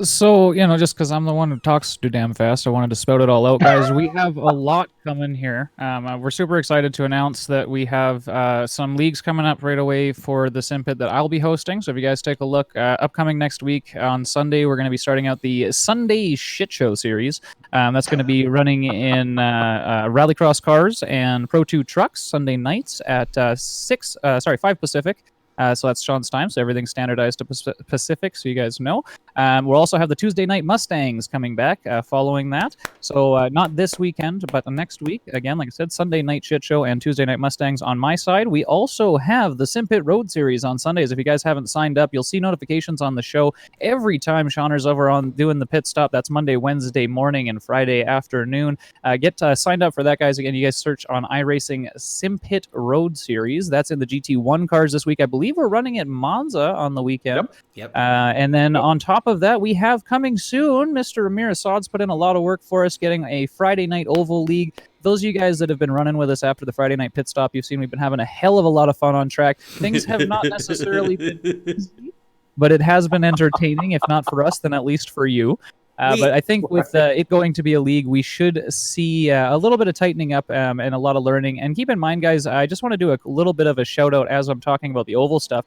So, you know, just because I'm the one who talks too damn fast, I wanted to spout it all out, guys. We have a lot coming here. We're super excited to announce that we have some leagues coming up right away for the Simpit that I'll be hosting. So if you guys take a look, upcoming next week on Sunday, we're going to be starting out the Sunday Shit Show series. That's going to be running in Rallycross cars and Pro 2 trucks Sunday nights at 5 Pacific. So that's Sean's time, so everything's standardized to Pacific, so you guys know. We'll also have the Tuesday Night Mustangs coming back following that. So not this weekend, but the next week. Again, like I said, Sunday Night Shit Show and Tuesday Night Mustangs on my side. We also have the Simpit Road Series on Sundays. If you guys haven't signed up, you'll see notifications on the show every time Seaner's over on doing the pit stop. That's Monday, Wednesday morning, and Friday afternoon. Get signed up for that, guys. Again, you guys search on iRacing Simpit Road Series. That's in the GT1 cars this week, I believe. We're running at Monza on the weekend. Yep. And then on top of that, we have coming soon, Mr. Amir Assad's put in a lot of work for us getting a Friday Night Oval League. Those of you guys that have been running with us after the Friday Night Pit Stop, you've seen we've been having a hell of a lot of fun on track. Things have not necessarily been easy, but it has been entertaining, if not for us, then at least for you. But I think with it going to be a league, we should see a little bit of tightening up and a lot of learning. And keep in mind, guys, I just want to do a little bit of a shout out as I'm talking about the oval stuff.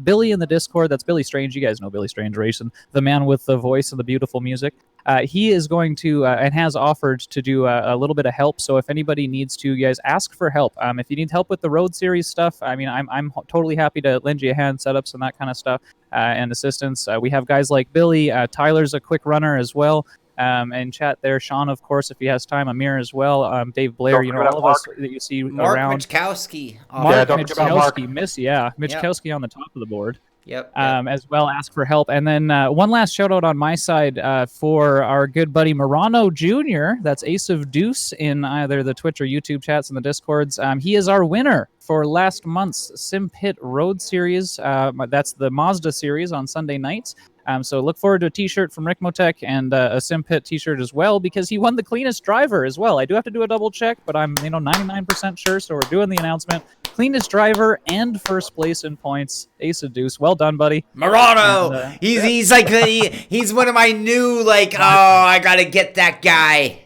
Billy in the Discord, that's Billy Strange. You guys know Billy Strange Racing, the man with the voice and the beautiful music. He is going to and has offered to do a little bit of help. So if anybody needs to, you guys ask for help. If you need help with the road series stuff, I mean, I'm totally happy to lend you a hand, setups and that kind of stuff. And assistance. We have guys like Billy. Tyler's a quick runner as well. and chat there. Sean, of course, if he has time. Amir as well. Dave Blair, all of us that you see Mark around. Michkowski. Mark don't forget about Mark. Michkowski on the top of the board. Yep. As well, ask for help. And then one last shout out on my side for our good buddy Morano Jr. That's Ace of Deuce in either the Twitch or YouTube chats and the Discords. He is our winner for last month's Simpit Road Series. That's the Mazda series on Sunday nights. So look forward to a t-shirt from Rick Motec and a Simpit t-shirt as well, because he won the cleanest driver as well. I do have to do a double check, but I'm 99% sure, so we're doing the announcement. Cleanest driver and first place in points. Ace of Deuce. Well done, buddy. Morano. And, he's like he's one of my new I gotta get that guy.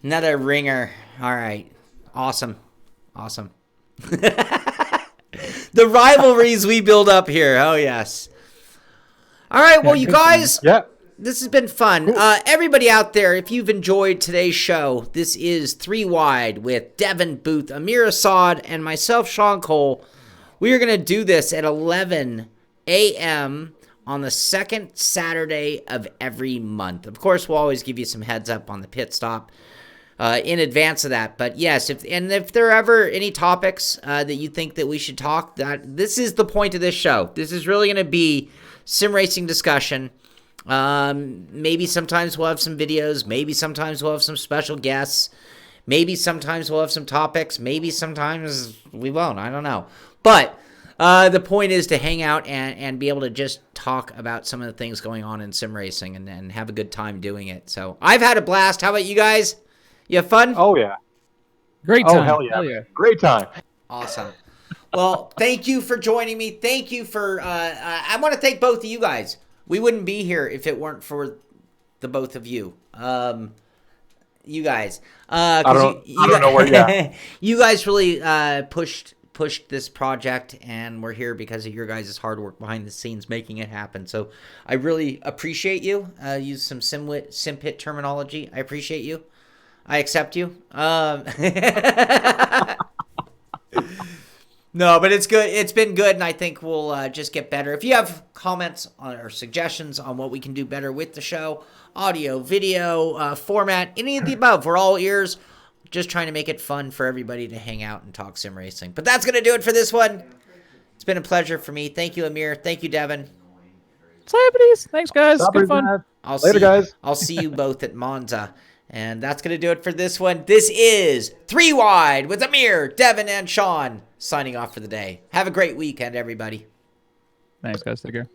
Another ringer. All right. Awesome. The rivalries we build up here. Oh yes. All right, well, you guys, this has been fun. Everybody out there, if you've enjoyed today's show, this is 3 Wide with Devin Booth, Amir Assad, and myself, Sean Cole. We are going to do this at 11 a.m. on the second Saturday of every month. Of course, we'll always give you some heads up on the pit stop in advance of that. But yes, if there are ever any topics that you think that we should talk, this is the point of this show. This is really going to be sim racing discussion. Maybe sometimes we'll have some videos. Maybe sometimes we'll have some special guests. Maybe sometimes we'll have some topics. Maybe sometimes we won't. I don't know. But the point is to hang out and be able to just talk about some of the things going on in sim racing and have a good time doing it. So I've had a blast. How about you guys? You have fun? Oh, yeah. Great time. Oh, hell yeah. Great time. Awesome. Well, thank you for joining me. Thank you for, I want to thank both of you guys. We wouldn't be here if it weren't for the both of you. You guys. I don't know where you're at. You guys really pushed this project, and we're here because of your guys' hard work behind the scenes making it happen. So I really appreciate you. Use some Simpit terminology. I appreciate you. I accept you. No, but it's good. It's been good, and I think we'll just get better. If you have comments or suggestions on what we can do better with the show, audio, video, format, any of the above, we're all ears. Just trying to make it fun for everybody to hang out and talk sim racing. But that's going to do it for this one. It's been a pleasure for me. Thank you, Amir. Thank you, Devin. Celebrities. Thanks, guys. Good fun. Later, guys. I'll see you both at Monza. And that's going to do it for this one. This is 3 Wide with Amir, Devin, and Sean signing off for the day. Have a great weekend, everybody. Thanks, guys. Take care.